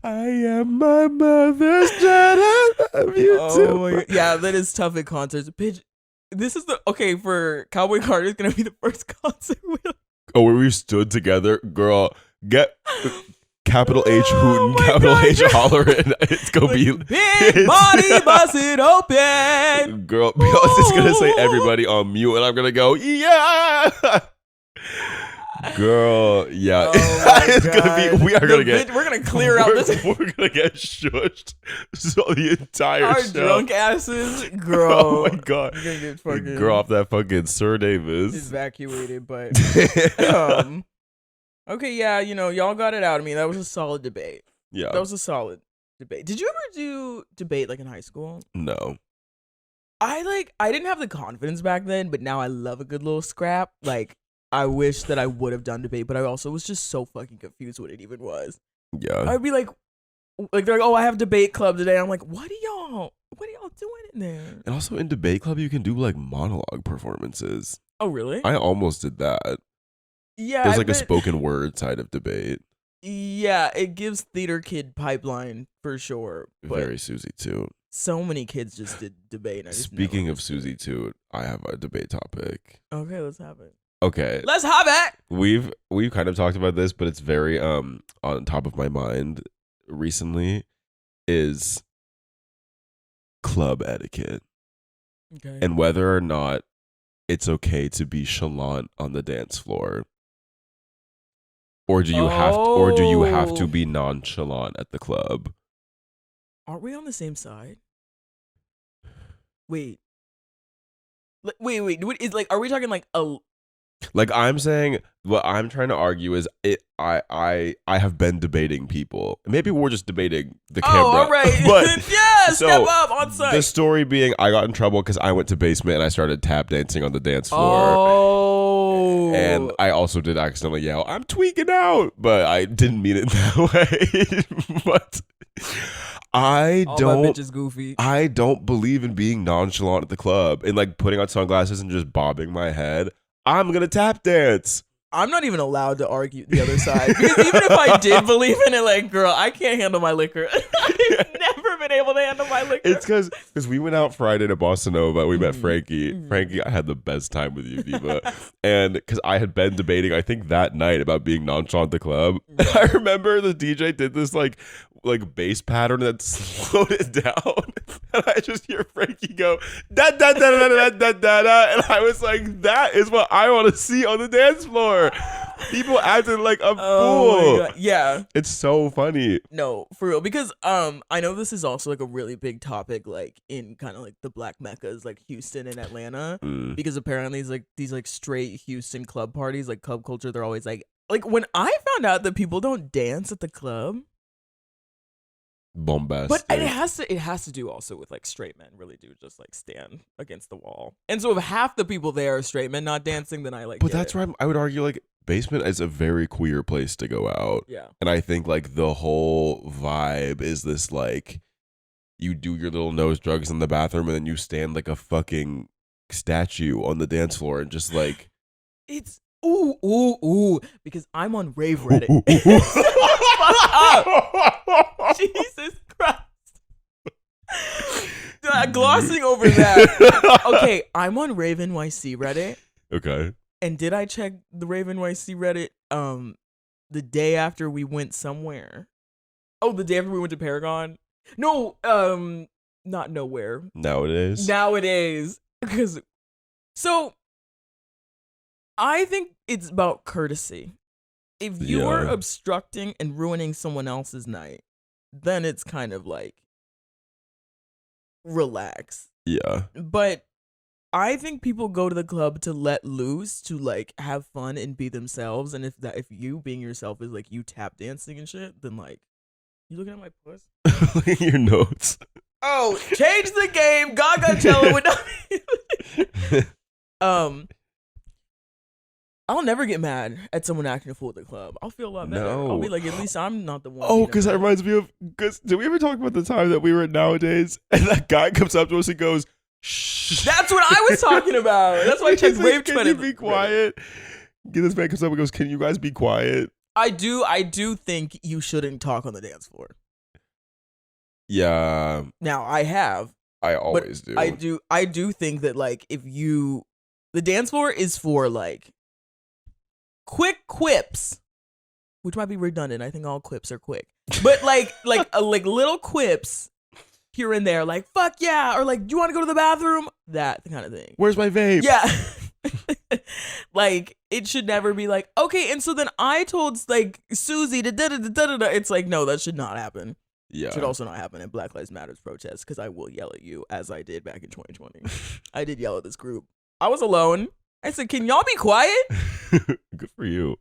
I am my mother's child. I love you too. My God. Yeah, that is tough at concerts. Bitch, this is for Cowboy Carter is gonna be the first concert. Where we stood together, girl. Get capital H hootin', capital God, H hollering. It's gonna be big body, bust it open. Girl, Beyonce's gonna say everybody on mute, and I'm gonna go, yeah. Girl, yeah. It's gonna be. We're gonna clear out this. We're gonna get shushed. So the entire our show. Drunk asses, girl. Oh my god, we're gonna get fucking girl off that fucking Sir Davis evacuated. But okay, yeah, y'all got it out of me. That was a solid debate. Yeah, that was a solid debate. Did you ever do debate like in high school? No. I didn't have the confidence back then, but now I love a good little scrap. Like. I wish that I would have done debate, but I also was just so fucking confused what it even was. Yeah. I'd be like they're like, oh, I have debate club today. I'm like, what are y'all doing in there? And also in debate club, you can do like monologue performances. Oh, really? I almost did that. Yeah. There's like a spoken word side of debate. Yeah, it gives theater kid pipeline for sure. Very Susie Toot. So many kids just did debate. Speaking of Susie Toot, I have a debate topic. Okay, let's have it. Okay. Let's have it. We've kind of talked about this, but it's very on top of my mind recently is club etiquette. Okay. And whether or not it's okay to be chalant on the dance floor? Or do you have to be nonchalant at the club? Aren't we on the same side? Wait. Wait. Is like, are we talking like a? Like, I'm saying, what I'm trying to argue is, I have been debating people. Maybe we're just debating the camera. Oh, all right. But yeah, so step up on site. the story being, I got in trouble because I went to basement and I started tap dancing on the dance floor. Oh. And I also did accidentally yell, "I'm tweaking out," but I didn't mean it that way. But I All don't. my bitches goofy. I don't believe in being nonchalant at the club and like putting on sunglasses and just bobbing my head. I'm gonna tap dance. I'm not even allowed to argue the other side, because even if I did believe in it, like, girl, I can't handle my liquor. I've never been able to handle my liquor. It's because we went out Friday to Bossa Nova. We met Frankie. Frankie, I had the best time with you, Diva. And because I had been debating, I think that night, about being nonchalant at the club. I remember the DJ did this like bass pattern that slowed it down. And I just hear Frankie go, da da da da da da da da. And I was like, that is what I want to see on the dance floor. People acting like a fool. Yeah. It's so funny. No, for real. Because I know this is also like a really big topic, like in kind of like the black meccas, like Houston and Atlanta. Because apparently these straight Houston club parties, like club culture, they're always like when I found out that people don't dance at the club. Bombastic. But it has to do also with like straight men really do just like stand against the wall. And so if half the people there are straight men not dancing, then I like. But that's where I would argue like basement is a very queer place to go out. Yeah. And I think like the whole vibe is this like you do your little nose drugs in the bathroom and then you stand like a fucking statue on the dance floor and just like it's ooh because I'm on rave Reddit. Jesus Christ. Glossing over that. Okay, I'm on Rave NYC Reddit. Okay. And did I check the Rave NYC Reddit the day after we went somewhere? Oh, the day after we went to Paragon? No, not nowhere. Nowadays. Because so I think it's about courtesy. If you are obstructing and ruining someone else's night, then it's kind of like relax. Yeah. But I think people go to the club to let loose, to like have fun and be themselves. And if you being yourself is like you tap dancing and shit, then like you looking at my puss? Look at your notes. Oh, change the game. Gagachella would not. I'll never get mad at someone acting a fool at the club. I'll feel a lot better. No. I'll be like, at least I'm not the one. Oh, because that reminds me of, did we ever talk about the time that we were at Nowadays and that guy comes up to us and goes, shh. That's what I was talking about. That's why I checked rave Can you be quiet? This man comes up and goes, can you guys be quiet? I do think you shouldn't talk on the dance floor. Yeah. Now I always do. I do think that like the dance floor is for like quick quips, which might be redundant. I think all quips are quick, but like little quips here and there, like fuck yeah, or like do you want to go to the bathroom? That kind of thing. Where's my vape? Yeah. Like it should never be like, okay, and so then I told like Susie to da da da da da. It's like, no, that should not happen. Yeah. It should also not happen in Black Lives Matters protests, because I will yell at you as I did back in 2020. I did yell at this group. I was alone. I said, can y'all be quiet? Good for you.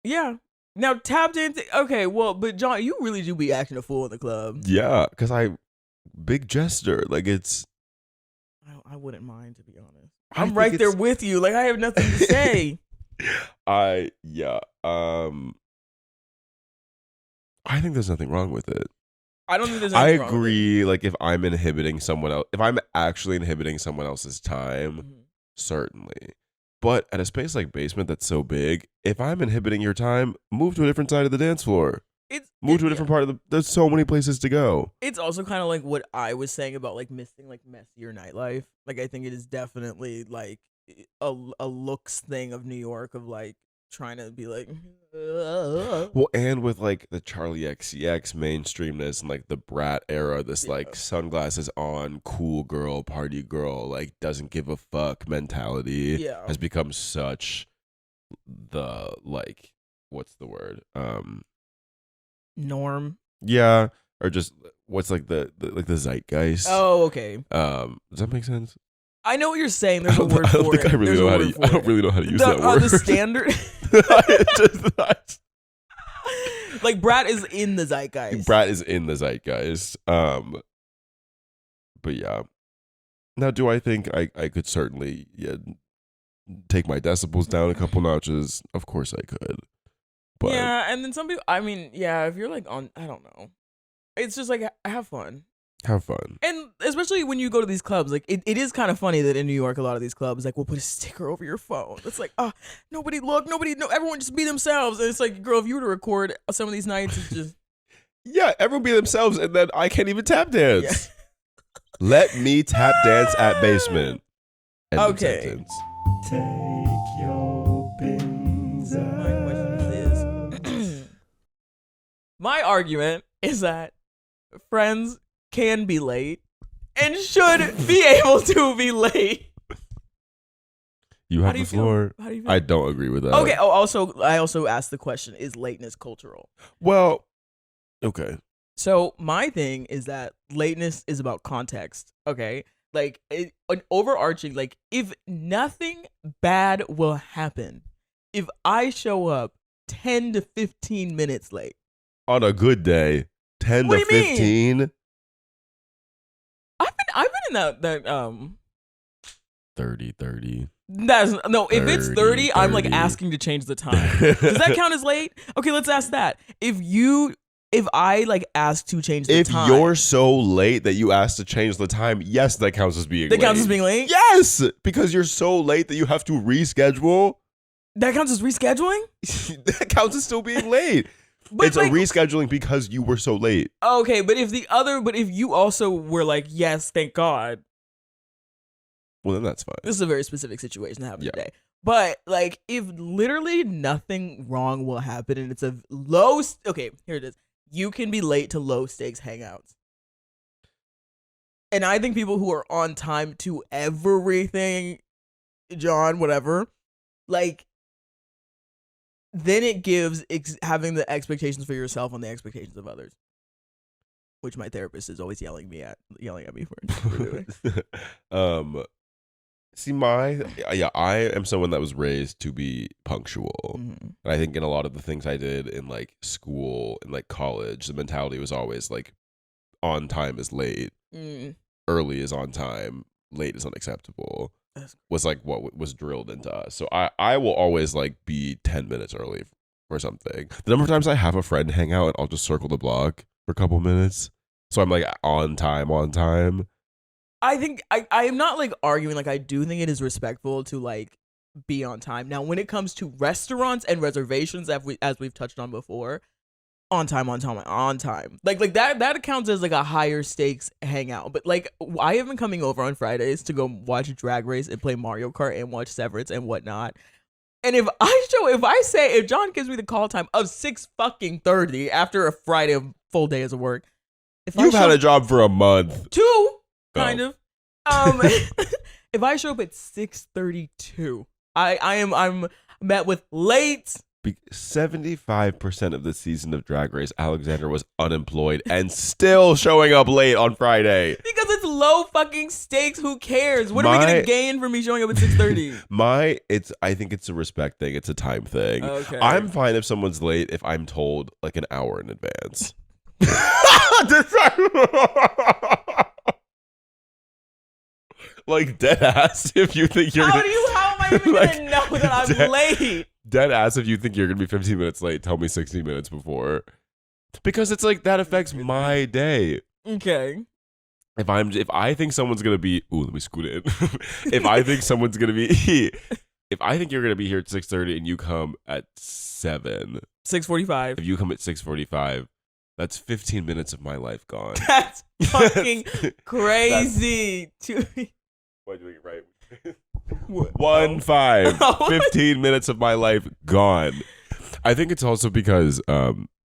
Yeah. Now tap dancing. Okay, well, but John, you really do be acting a fool in the club. Yeah, because big jester. Like it's. I wouldn't mind, to be honest. I'm right there with you. Like I have nothing to say. I think there's nothing wrong with it. I don't think there's anything wrong with it. I agree. Like if I'm inhibiting someone else, if I'm actually inhibiting someone else's time, certainly. But at a space like basement that's so big, if I'm inhibiting your time, move to a different side of the dance floor. Move to a different part of there's so many places to go. It's also kind of like what I was saying about like missing like messier nightlife. Like I think it is definitely like a looks thing of New York, of like trying to be like, Well, and with like the Charlie XCX mainstreamness and like the brat era, this like sunglasses on, cool girl, party girl, like doesn't give a fuck mentality has become such the like, what's the word? Norm. Yeah, or just what's like the zeitgeist. Oh, okay. Does that make sense? I know what you're saying. There's a word for it. I don't really know how to use that word. The standard. Like brat is in the zeitgeist. Brat is in the zeitgeist. But yeah. Now, do I think I could certainly take my decibels down a couple notches? Of course I could. But yeah, and then some people, I mean, yeah, if you're like on, I don't know. It's just like, have fun. Have fun. And especially when you go to these clubs, like it is kind of funny that in New York, a lot of these clubs, like we'll put a sticker over your phone. It's like, nobody look, everyone just be themselves. And it's like, girl, if you were to record some of these nights, it's just. Yeah, everyone be themselves, and then I can't even tap dance. Yeah. Let me tap dance at basement. End of sentence. Take your binz. My argument is that friends can be late and should be able to be late. You have the floor. How do you feel? I don't agree with that. Okay. Oh, I also asked the question: is lateness cultural? Well, okay. So my thing is that lateness is about context. Okay, like an overarching. Like if nothing bad will happen, if I show up 10 to 15 minutes late on a good day, 10 to 15. I've been in that 30. That's no. If it's 30, I'm like asking to change the time. Does that count as late? Okay, let's ask that. If I like ask to change the time, if you're so late that you ask to change the time, yes, that counts as being late. That counts as being late? Yes, because you're so late that you have to reschedule. That counts as rescheduling? That counts as still being late. But it's a rescheduling because you were so late. Okay, but if you also were like, yes, thank God. Well, then that's fine. This is a very specific situation that happened today. But like, if literally nothing wrong will happen and it's a okay, here it is. You can be late to low stakes hangouts. And I think people who are on time to everything, John, whatever, like, then it gives having the expectations for yourself on the expectations of others, which my therapist is always yelling at me for doing. See, I am someone that was raised to be punctual. Mm-hmm. And I think in a lot of the things I did in like school and like college, the mentality was always like on time is late, early is on time, late is unacceptable. Was like what was drilled into us. So I will always like be 10 minutes early for something. The number of times I have a friend hang out and I'll just circle the block for a couple minutes. So I'm like on time. I think I am not like arguing. Like I do think it is respectful to like be on time. Now when it comes to restaurants and reservations, as we've touched on before, on time. Like that counts as like a higher stakes hangout. But like I have been coming over on Fridays to go watch Drag Race and play Mario Kart and watch Severance and whatnot. And if John gives me the call time of 6:30 after a Friday of full day of work, you've had a job for a month. 2 kind of. If I show up at 6:32, I'm met with late. 75% of the season of Drag Race, Alexander was unemployed and still showing up late on Friday. Because it's low fucking stakes. Who cares? What are we gonna gain from me showing up at 6:30? I think it's a respect thing. It's a time thing. Okay. I'm fine if someone's late if I'm told like an hour in advance. Like dead ass if you think you're. How am I even like, gonna know that I'm late? Dead ass if you think you're gonna be 15 minutes late. Tell me 60 minutes before, because it's like that affects my day. Okay. If I think someone's gonna be, let me scoot in. If I think someone's gonna be, if I think you're gonna be here at 6:30 and you come at 6:45. If you come at 6:45. That's 15 minutes of my life gone. That's fucking crazy. Why doing it right? 1-5. 15 minutes of my life gone. I think it's also because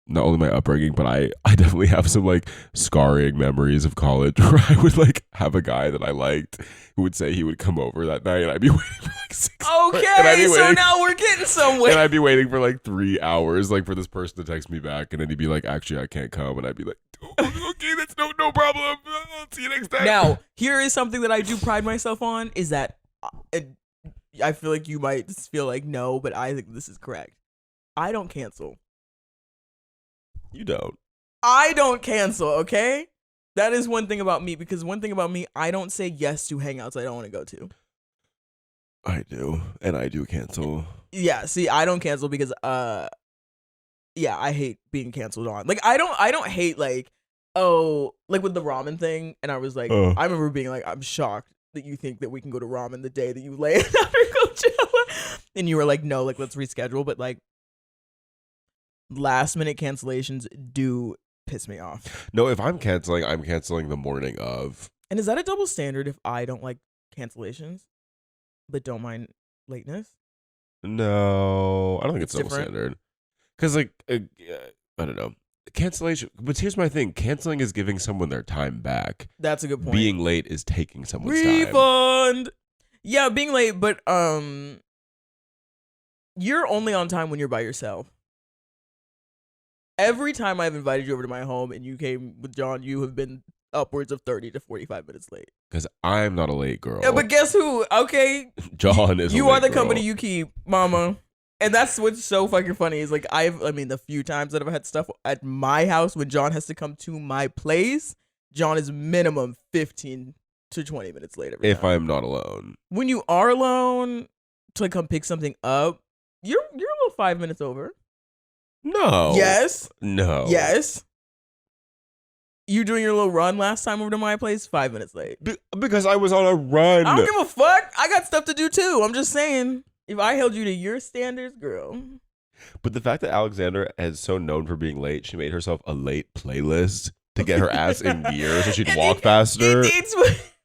not only my upbringing, but I definitely have some like scarring memories of college where I would like have a guy that I liked who would say he would come over that night and I'd be waiting for like 6 hours. Okay, so now we're getting somewhere. And I'd be waiting for like 3 hours like for this person to text me back and then he'd be like, actually I can't come, and I'd be like, oh, okay, that's no problem. I'll see you next time. Now, here is something that I do pride myself on is that I feel like you might feel like no, but I think this is correct. I don't cancel. You don't. I don't cancel, okay? That is one thing about me, because one thing about me, I don't say yes to hangouts I don't want to go to. I do, and I do cancel. Yeah, see, I don't cancel because yeah, I hate being canceled on. Like I don't hate like, oh, like with the ramen thing, and I was like, I remember being like, I'm shocked that you think that we can go to ramen the day that you land after Coachella. And you were like, no, like let's reschedule, but like last minute cancellations do piss me off. No, if I'm canceling the morning of. And is that a double standard if I don't like cancellations but don't mind lateness? No, I don't think it's double different. standard. Because like, I don't know. Cancellation, but here's my thing. Canceling is giving someone their time back. That's a good point. Being late is taking someone's time. Refund. Yeah, being late, but you're only on time when you're by yourself. Every time I've invited you over to my home and you came with John, you have been upwards of 30 to 45 minutes late. Because I'm not a late girl. Yeah, but guess who? Okay. John is You a late are the girl. company you keep, mama. And that's what's so fucking funny is like, I mean, the few times that I've had stuff at my house when John has to come to my place, John is minimum 15 to 20 minutes late every If time. I'm not alone. When you are alone to come pick something up, you're a little 5 minutes over. No. Yes. No. Yes. You doing your little run last time over to my place? 5 minutes late. Because I was on a run. I don't give a fuck. I got stuff to do too. I'm just saying, if I held you to your standards, girl. But the fact that Alexandra is so known for being late, she made herself a late playlist to get her ass in gear so she'd walk faster.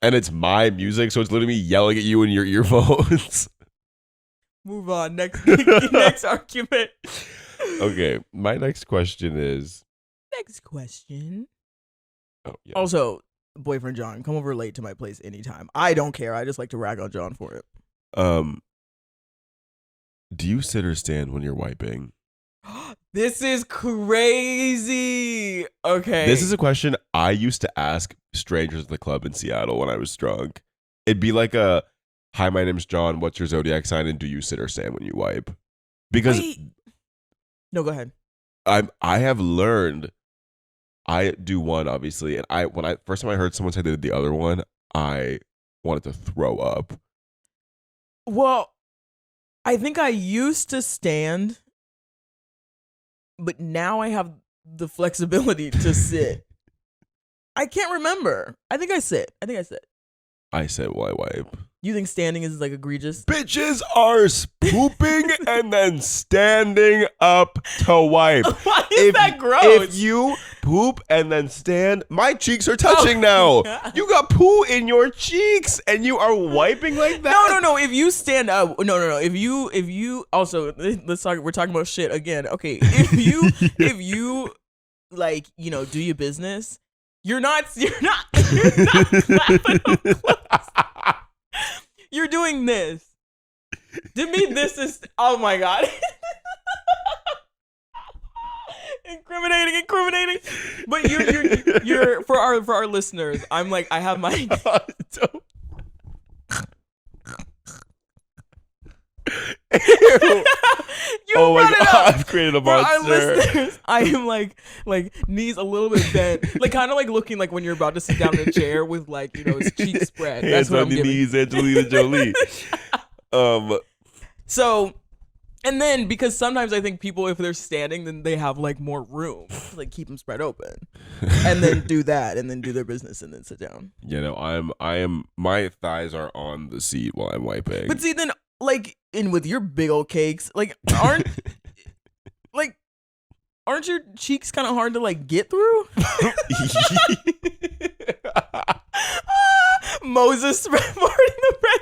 And it's my music, so it's literally me yelling at you in your earphones. Move on. Next argument. Okay, my next question is. Next question. Oh yeah. Also, boyfriend John, come over late to my place anytime. I don't care. I just like to rag on John for it. Do you sit or stand when you're wiping? This is crazy. Okay. This is a question I used to ask strangers at the club in Seattle when I was drunk. It'd be like a, hi, my name's John. What's your zodiac sign? And do you sit or stand when you wipe? Because no, go ahead. I have learned I do one, obviously. And first time I heard someone say they did the other one, I wanted to throw up. Well, I think I used to stand, but now I have the flexibility to sit. I can't remember. I think I sit. I said, why wipe? You think standing is like egregious? Bitches are pooping and then standing up to wipe. Why is that gross? If you poop and then stand, my cheeks are touching now. God. You got poo in your cheeks and you are wiping like that? No. If you stand up, no. If you also, let's talk, we're talking about shit again. Okay. If you like, you know, do your business, you're not clapping up close. You're doing this. To me, this is, oh my God. Incriminating. But you're for our listeners, I'm like, I have my oh my God, I've created a monster. For our listeners, I am like knees a little bit bent, like kind of like looking like when you're about to sit down in a chair with like, you know, his cheeks spread. That's Hands what on I'm the giving. knees, Angelina Jolie. So, and then because sometimes I think people, if they're standing, then they have like more room to like keep them spread open, and then do that, and then do their business, and then sit down. You know, I am. My thighs are on the seat while I'm wiping. But see, then like in with your big old cakes, like aren't your cheeks kind of hard to like get through? Moses spreading the bread.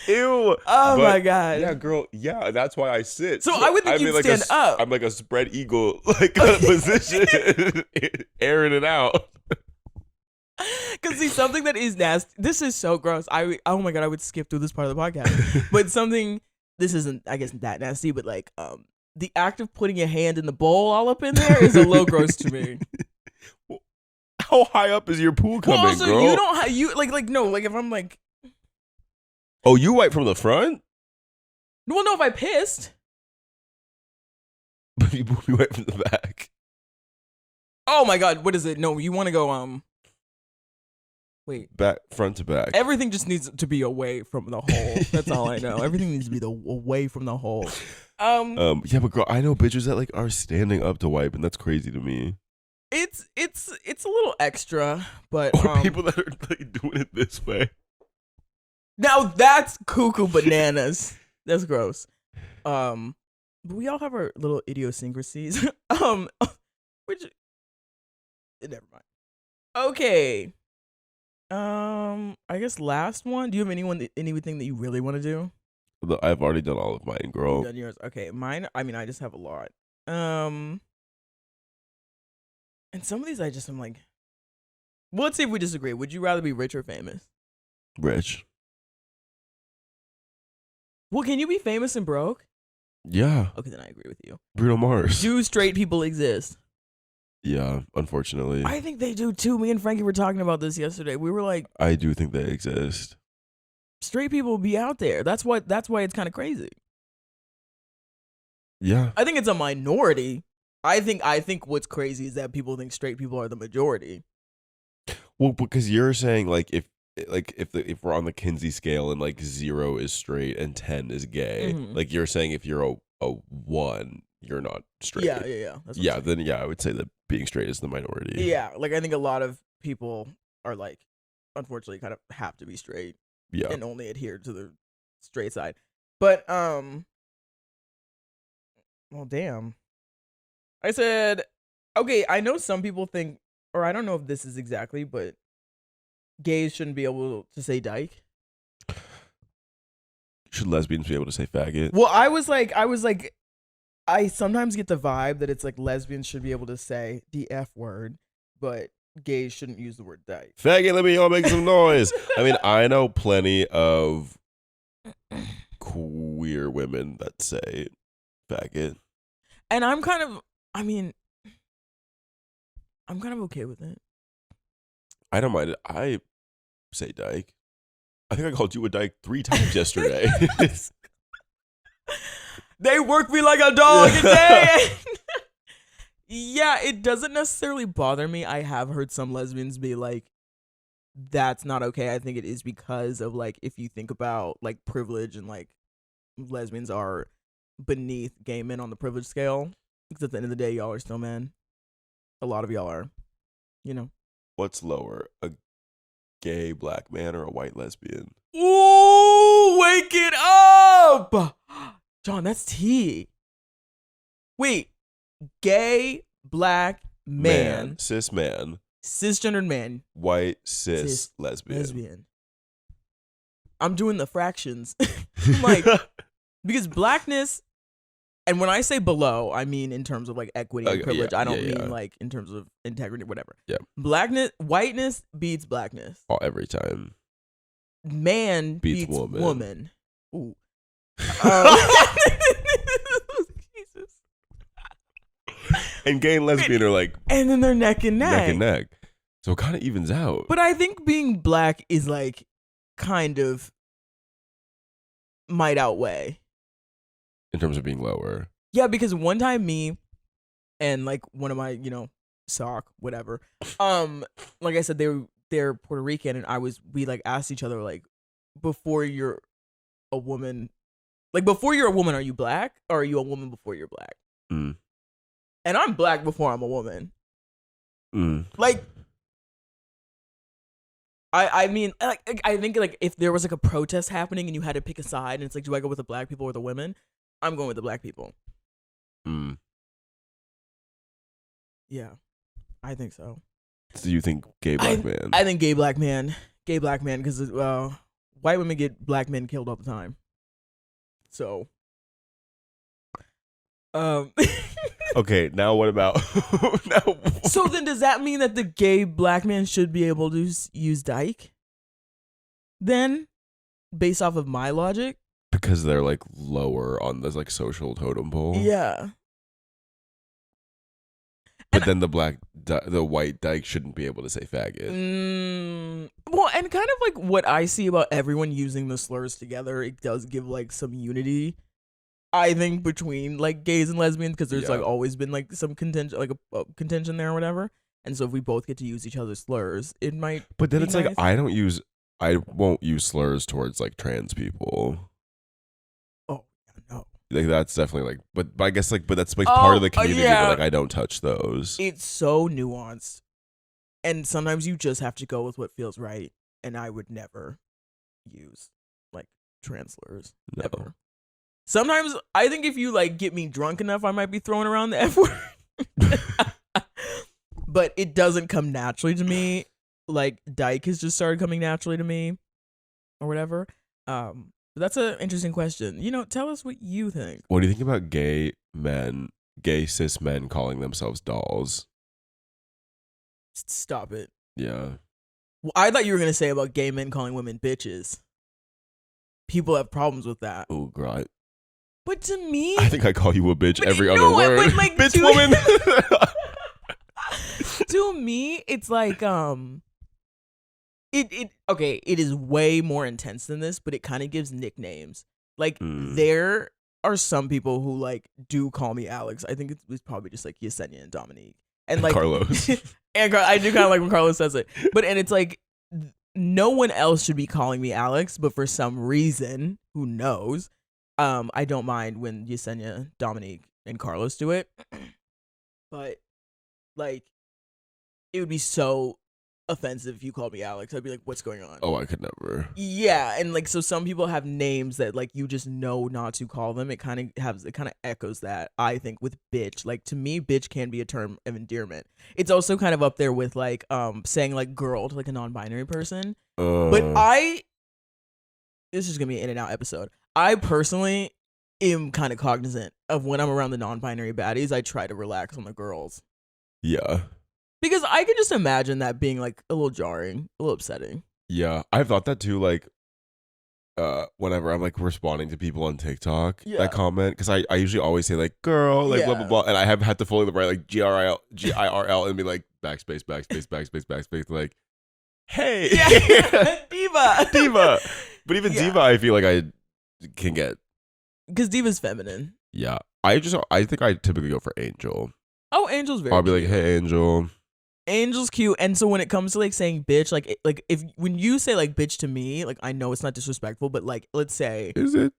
Ew. Oh But, my god. Yeah, girl. Yeah, that's why I sit. So I would think you'd stand up. I'm like a spread eagle, like position, airing it out. Because see, something that is nasty. This is so gross. Oh my god, I would skip through this part of the podcast. But something. This isn't, I guess, that nasty. But like, the act of putting your hand in the bowl all up in there is a little gross to me. How high up is your pool coming, well, also, girl? you don't like no, like if I'm like, oh, you wipe from the front? well, no, if I pissed. But you wipe from the back. Oh my god, what is it? No, you want to go wait. Back, front to back. Everything just needs to be away from the hole. That's all I know. Everything needs to be away from the hole. Yeah, but girl, I know bitches that like are standing up to wipe, and that's crazy to me. It's a little extra, but Or people that are like doing it this way. Now that's cuckoo bananas. That's gross. But we all have our little idiosyncrasies. Which never mind. Okay. I guess last one. Do you have anything that you really want to do? I've already done all of mine, girl. You've done yours. Okay, mine. I mean, I just have a lot. And some of these I'm like, well, let's see if we disagree. Would you rather be rich or famous? Rich. Well, can you be famous and broke? Yeah. Okay, then I agree with you. Bruno Mars. Do straight people exist? Yeah, unfortunately. I think they do too. Me and Frankie were talking about this yesterday. We were like, I do think they exist. Straight people be out there. That's why it's kind of crazy. Yeah. I think it's a minority. I think what's crazy is that people think straight people are the majority. Well, because you're saying like if we're on the Kinsey scale and like 0 is straight and 10 is gay, like you're saying if you're a 1, you're not straight. Yeah. That's what I'm saying. Then I would say that being straight is the minority. Yeah, like I think a lot of people are like, unfortunately, kind of have to be straight. Yeah. And only adhere to the straight side. But well, damn. I said, okay, I know some people think, or I don't know if this is exactly, but gays shouldn't be able to say dyke. Should lesbians be able to say faggot? Well, I was like, I sometimes get the vibe that it's like lesbians should be able to say the F word, but gays shouldn't use the word dyke. Faggot, let me all make some noise. I mean, I know plenty of queer women that say faggot. And I'm kind of okay with it. I don't mind it. I say dyke. I think I called you a dyke 3 times yesterday. They work me like a dog a day. Yeah, it doesn't necessarily bother me. I have heard some lesbians be like, that's not okay. I think it is because of like, if you think about like privilege and like lesbians are beneath gay men on the privilege scale. Because at the end of the day, y'all are still men. A lot of y'all are, you know. What's lower, a gay black man or a white lesbian? Ooh, wake it up! John, that's tea. Wait, gay black man. Cis man. Cisgendered man. White, cis lesbian. I'm doing the fractions. I'm like, because blackness, and when I say below, I mean in terms of like equity and privilege. I don't mean like in terms of integrity, whatever. Yeah. Whiteness beats blackness. Oh, every time. Man beats woman. Ooh. Jesus. And gay and lesbian are like, and then they're neck and neck. Neck and neck. So it kind of evens out. But I think being black is like kind of might outweigh. In terms of being lower. Yeah, because one time me and like one of my, sock, whatever. Like I said, they're Puerto Rican, and we like asked each other like, before you're a woman, are you black, or are you a woman before you're black? Mm. And I'm black before I'm a woman. Mm. Like, I mean, like, I think like if there was like a protest happening and you had to pick a side, and it's like, do I go with the black people or the women? I'm going with the black people. Mm. Yeah, I think so. So you think gay black man? I think gay black man, because white women get black men killed all the time. So, Okay, now what about? now, so then does that mean that the gay black man should be able to use dyke? Then, based off of my logic, because they're like lower on this like social totem pole. yeah. But then the white dyke shouldn't be able to say faggot. Well, and kind of like what I see about everyone using the slurs together, it does give like some unity, I think, between like gays and lesbians, because there's like always been like some contention, like a contention there or whatever. And so if we both get to use each other's slurs, it might. But then be it's nice. like I won't use slurs towards like trans people. Oh no. Like that's definitely like, but I guess like, but that's like part of the community. Yeah. But like I don't touch those. It's so nuanced, and sometimes you just have to go with what feels right. And I would never use like trans slurs. No. Ever. Sometimes I think if you like get me drunk enough, I might be throwing around the F word. But it doesn't come naturally to me. Like dyke has just started coming naturally to me, or whatever. That's an interesting question. Tell us what you think. What do you think about gay cis men calling themselves dolls? Stop it. Yeah. Well, I thought you were gonna say about gay men calling women bitches. People have problems with that. Oh, God. But to me, I think I call you a bitch every other no, word. but, like, bitch woman. to me, it's like it is way more intense than this, but it kind of gives nicknames. Like there are some people who like do call me Alex. I think it was probably just like Yesenia and Dominique and like Carlos. and I do kind of like when Carlos says it, and it's like no one else should be calling me Alex, but for some reason, who knows? I don't mind when Yesenia, Dominique, and Carlos do it, but like it would be so offensive if you called me Alex. I'd be like, what's going on? Oh, I could never. Yeah, and like so some people have names that like you just know not to call them. It kind of echoes that, I think, with bitch. Like to me, bitch can be a term of endearment. It's also kind of up there with like saying like girl to like a non-binary person. But this is gonna be an in and out episode. I personally am kind of cognizant of when I'm around the non-binary baddies, I try to relax on the girls. Yeah. Because I can just imagine that being like a little jarring, a little upsetting. Yeah. I've thought that too, like whenever I'm like responding to people on TikTok that comment, because I usually always say like girl, like blah blah blah, and I have had to fully write like GIRL and be like backspace, like hey. Diva. But even diva, I feel like I can get, because diva's feminine. Yeah. I think I typically go for angel. Oh, angel's very I'll be cute. like, hey angel. Angel's cute. And so when it comes to like saying bitch, like if when you say like bitch to me, like I know it's not disrespectful, but like let's say, is it?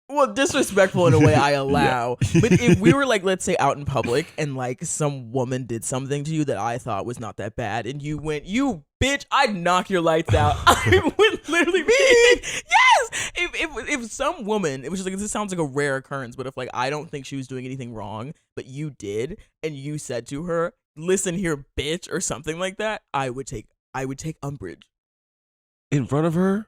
Well, disrespectful in a way I allow. But if we were like, let's say out in public and like some woman did something to you that I thought was not that bad and you went, you bitch, I'd knock your lights out. I would literally be yes. If some woman, it was just like, this sounds like a rare occurrence, but if like I don't think she was doing anything wrong, but you did, and you said to her, listen here, bitch, or something like that, I would take umbrage. In front of her?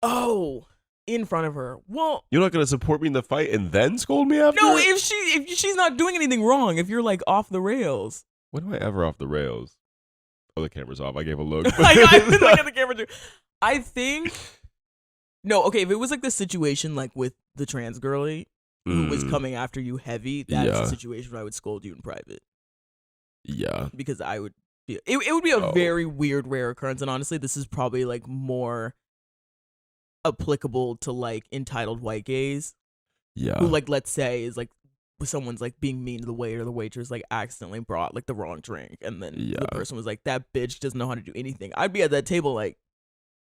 Oh, in front of her. Well, you're not gonna support me in the fight and then scold me after? No, if she's not doing anything wrong, if you're like off the rails. When am I ever off the rails? Oh, the camera's off. I gave a look. I've been looking at the camera too. I think no. Okay, if it was like the situation like with the trans girly who was coming after you heavy, that's a situation where I would scold you in private. Yeah, because I would. It would be a very weird, rare occurrence, and honestly, this is probably like more applicable to like entitled white gays. Yeah, who like let's say is like someone's like being mean to the waiter, the waitress like accidentally brought like the wrong drink, and then the person was like, that bitch doesn't know how to do anything. I'd be at that table like,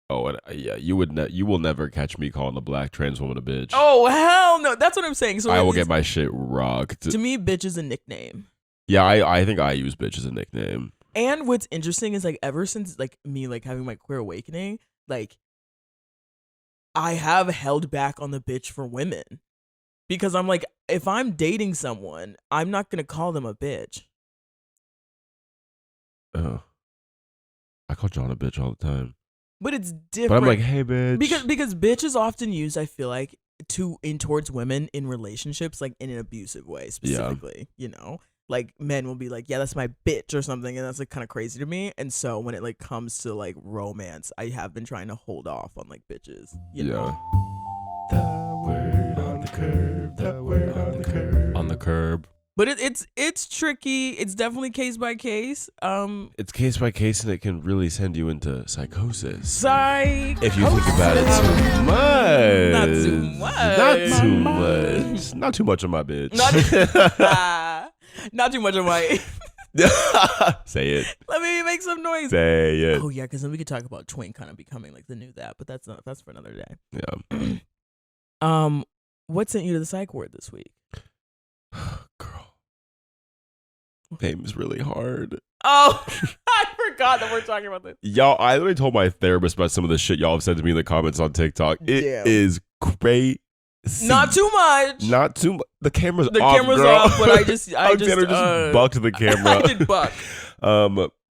oh, and you will never catch me calling a black trans woman a bitch. Oh hell no, that's what I'm saying. So I will get my shit rocked. To me, bitch is a nickname. Yeah, I think I use bitch as a nickname. And what's interesting is like ever since like me like having my queer awakening, like I have held back on the bitch for women. Because I'm like, if I'm dating someone, I'm not going to call them a bitch. Oh. I call John a bitch all the time. But it's different. But I'm like, hey, bitch. Because bitch is often used, I feel like, towards women in relationships, like in an abusive way specifically. You know, like men will be like, yeah, that's my bitch or something, and that's like kind of crazy to me. And so when it like comes to like romance, I have been trying to hold off on like bitches. You know? The word on the curb. The word on the curb. On the curb. But it's tricky. It's definitely case by case. It's case by case, and it can really send you into psychosis. Psych. If you think about it too much. Not too much. Not too much. Not too much on my bitch. Not too much on my. Say it. Let me make some noise. Say it. Oh yeah, because then we could talk about twink kind of becoming like the new that, but that's for another day. Yeah. What sent you to the psych ward this week? Girl. Fame is really hard. Oh, I forgot that we're talking about this. Y'all, I literally told my therapist about some of the shit y'all have said to me in the comments on TikTok. It is crazy. Not too much. Not too much. The camera's the off, camera's girl. off, but I just bucked the camera. I did buck.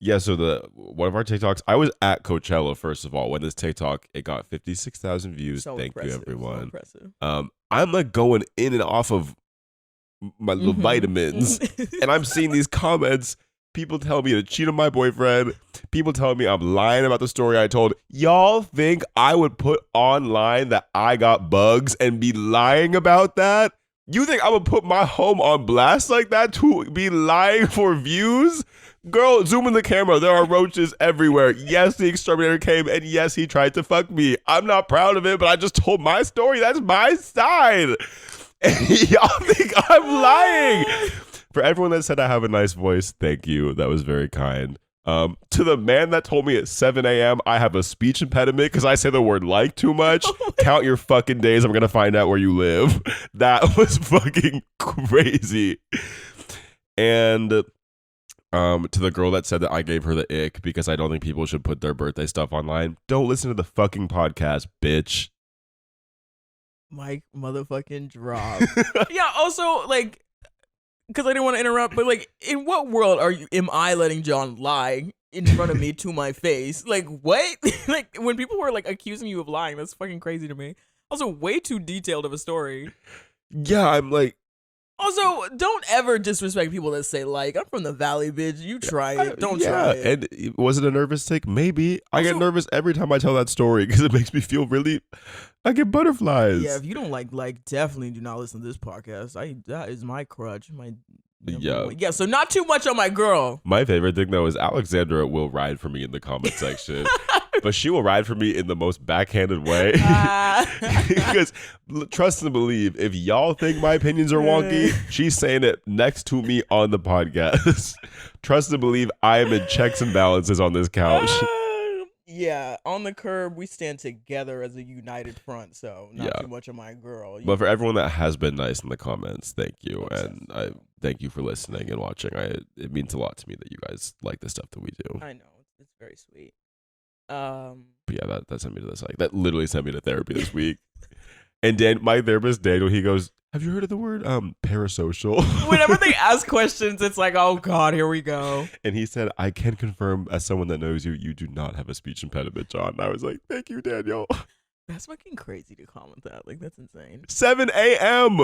Yeah, so one of our TikToks, I was at Coachella, first of all, when this TikTok, it got 56,000 views. So Thank you, everyone. So impressive. I'm like going in and off of my little vitamins, and I'm seeing these comments. People tell me to cheat on my boyfriend. People telling me I'm lying about the story I told. Y'all think I would put online that I got bugs and be lying about that? You think I would put my home on blast like that to be lying for views? Girl, zoom in the camera. There are roaches everywhere. Yes, the exterminator came, and yes, he tried to fuck me. I'm not proud of it, but I just told my story. That's my side. And y'all think I'm lying. For everyone that said I have a nice voice, thank you. That was very kind. To the man that told me at 7 a.m. I have a speech impediment because I say the word like too much, count your fucking days. I'm going to find out where you live. That was fucking crazy. And to the girl that said that I gave her the ick because I don't think people should put their birthday stuff online, don't listen to the fucking podcast, bitch. Mic motherfucking drop. Yeah, also, like, because I didn't want to interrupt, but like, in what world am I letting John lie in front of me to my face? Like, what? Like, when people were like accusing you of lying, that's fucking crazy to me. Also, way too detailed of a story. Yeah, I'm like. Also, don't ever disrespect people that say, like, I'm from the valley, bitch. You try it. Don't try it. And was it a nervous tick? Maybe. I get nervous every time I tell that story because it makes me feel really. I get butterflies. Yeah, if you don't like, definitely do not listen to this podcast. That is my crutch. Yeah, so not too much on my girl. My favorite thing, though, is Alexandra will ride for me in the comment section. But she will ride for me in the most backhanded way. Because trust and believe, if y'all think my opinions are wonky, she's saying it next to me on the podcast. Trust and believe I am in checks and balances on this couch. Yeah, on the curb, we stand together as a united front, so not too much of my girl. But for everyone that has been nice in the comments, thank you. And I thank you for listening and watching. It means a lot to me that you guys like the stuff that we do. I know. It's very sweet. But yeah, that sent me to this. Like, that literally sent me to therapy this week. And my therapist, Daniel, he goes, have you heard of the word parasocial? Whenever they ask questions, it's like, oh God, here we go. And he said, I can confirm as someone that knows you, you do not have a speech impediment, John. And I was like, thank you, Daniel. That's fucking crazy to comment that. Like, that's insane. 7 a.m.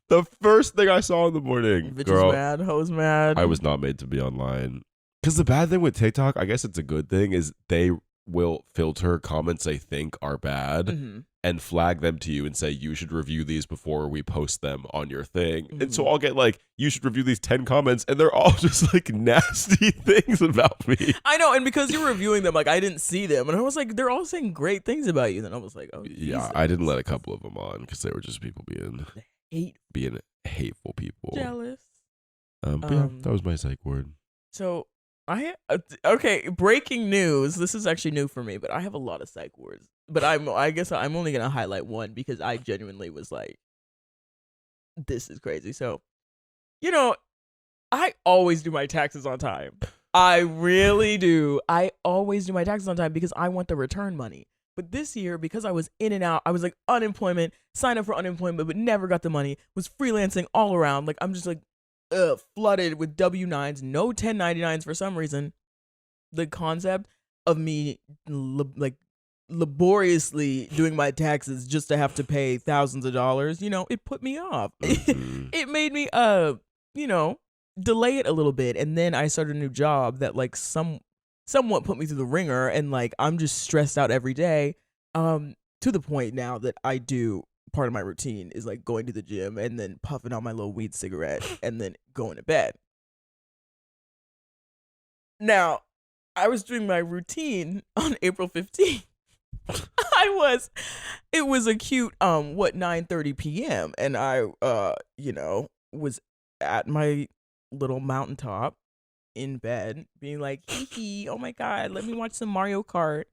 The first thing I saw in the morning. Bitch Girl, was mad. Hoes mad. I was not made to be online. Because the bad thing with TikTok, I guess it's a good thing, is they will filter comments they think are bad and flag them to you and say you should review these before we post them on your thing. And so I'll get like, you should review these 10 comments, and they're all just like nasty things about me. I know, and because you're reviewing them, like I didn't see them, and I was like, they're all saying great things about you. And then I was like, oh yeah, Jesus. I didn't let a couple of them on because they were just people being hateful people. Jealous. But yeah, that was my psych word. So okay, breaking news. This is actually new for me, but I have a lot of psych words. But I guess I'm only gonna highlight one because I genuinely was like, this is crazy. So, you know, I always do my taxes on time. I really do. I always do my taxes on time because I want the return money. But this year, because I was in and out, I was like unemployment, signed up for unemployment, but never got the money, was freelancing all around. Like I'm just like flooded with W-9s, no 1099s for some reason. The concept of me like laboriously doing my taxes just to have to pay thousands of dollars, it put me off. It made me, delay it a little bit. And then I started a new job that like somewhat put me through the ringer, and like I'm just stressed out every day, to the point now that part of my routine is like going to the gym and then puffing on my little weed cigarette and then going to bed. Now, I was doing my routine on April 15th. It was a cute 9:30 p.m. and I was at my little mountaintop in bed being like, hee, oh my god, let me watch some Mario Kart,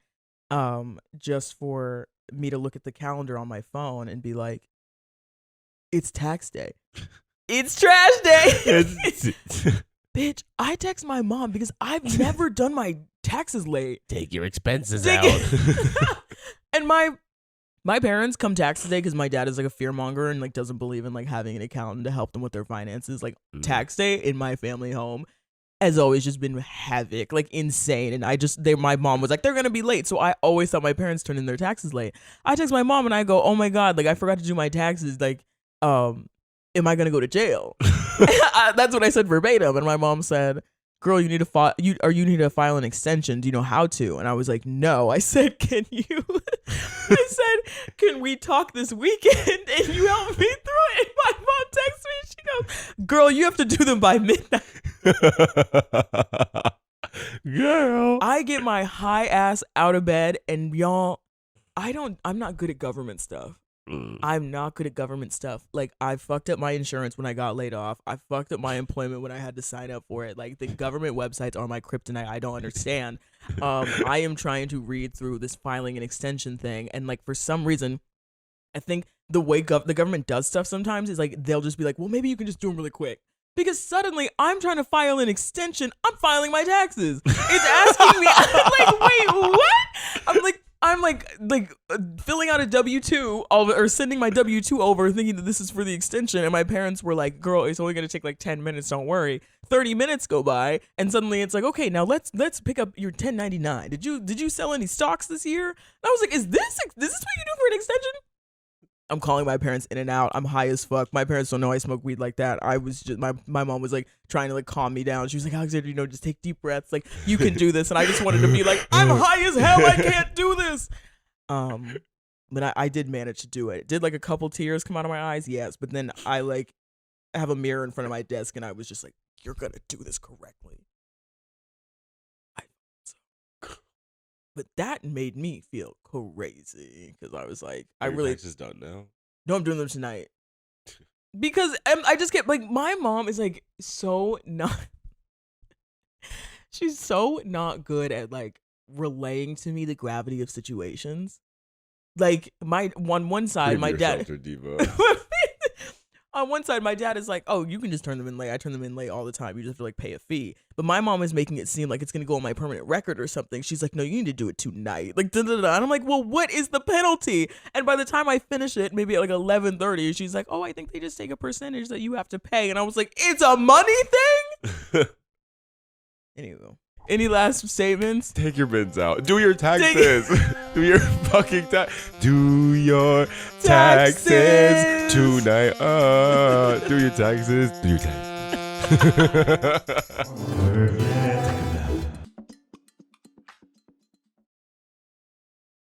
just for me to look at the calendar on my phone and be like, it's tax day. It's trash day. Bitch, I text my mom because I've never done my taxes late. Take your expenses out. And my parents come taxes day because my dad is like a fearmonger and like doesn't believe in like having an accountant to help them with their finances. Like tax day in my family home has always just been havoc, like insane. And my mom was like, they're gonna be late. So I always thought my parents turned in their taxes late. I text my mom and I go, oh my god, like I forgot to do my taxes. Like, am I gonna go to jail? That's what I said verbatim. And my mom said, girl, you need to file. You need to file an extension. Do you know how to? And I was like, no. I said, can we talk this weekend and you help me through it? And my mom texts me. She goes, girl, you have to do them by midnight. Girl, I get my high ass out of bed, and y'all, I'm not good at government stuff. I'm not good at government stuff. Like, I fucked up my insurance when I got laid off. I fucked up my employment when I had to sign up for it. Like, the government websites are my kryptonite. I don't understand. I am trying to read through this filing and extension thing, and like for some reason, I think the way the government does stuff sometimes is like they'll just be like, well, maybe you can just do them really quick. Because suddenly I'm trying to file an extension. I'm filing my taxes. It's asking me. I'm like, wait, what? I'm like filling out a W-2 or sending my W-2 over thinking that this is for the extension. And my parents were like, girl, it's only going to take like 10 minutes. Don't worry. 30 minutes go by. And suddenly it's like, okay, now let's pick up your 1099. Did you sell any stocks this year? And I was like, is this what you do for an extension? I'm calling my parents in and out. I'm high as fuck. My parents don't know I smoke weed like that. I was just, my mom was like trying to like calm me down. She was like, Alexander, just take deep breaths. Like, you can do this. And I just wanted to be like, I'm high as hell. I can't do this. But I did manage to do it. Did like a couple tears come out of my eyes? Yes. But then I like have a mirror in front of my desk and I was just like, you're going to do this correctly. But that made me feel crazy because I was like, taxes done now? No, I'm doing them tonight. Because I just get like, my mom is like so not, she's so not good at like relaying to me the gravity of situations. Like one side, my dad. On one side, my dad is like, oh, you can just turn them in late. I turn them in late all the time. You just have to like pay a fee. But my mom is making it seem like it's going to go on my permanent record or something. She's like, no, you need to do it tonight. Like, da-da-da. And I'm like, well, what is the penalty? And by the time I finish it, maybe at like 11:30, she's like, oh, I think they just take a percentage that you have to pay. And I was like, it's a money thing? Anyway. Any last statements? Take your binz out. Do your taxes. Do your fucking Do your taxes tonight. Do your taxes. Do your taxes.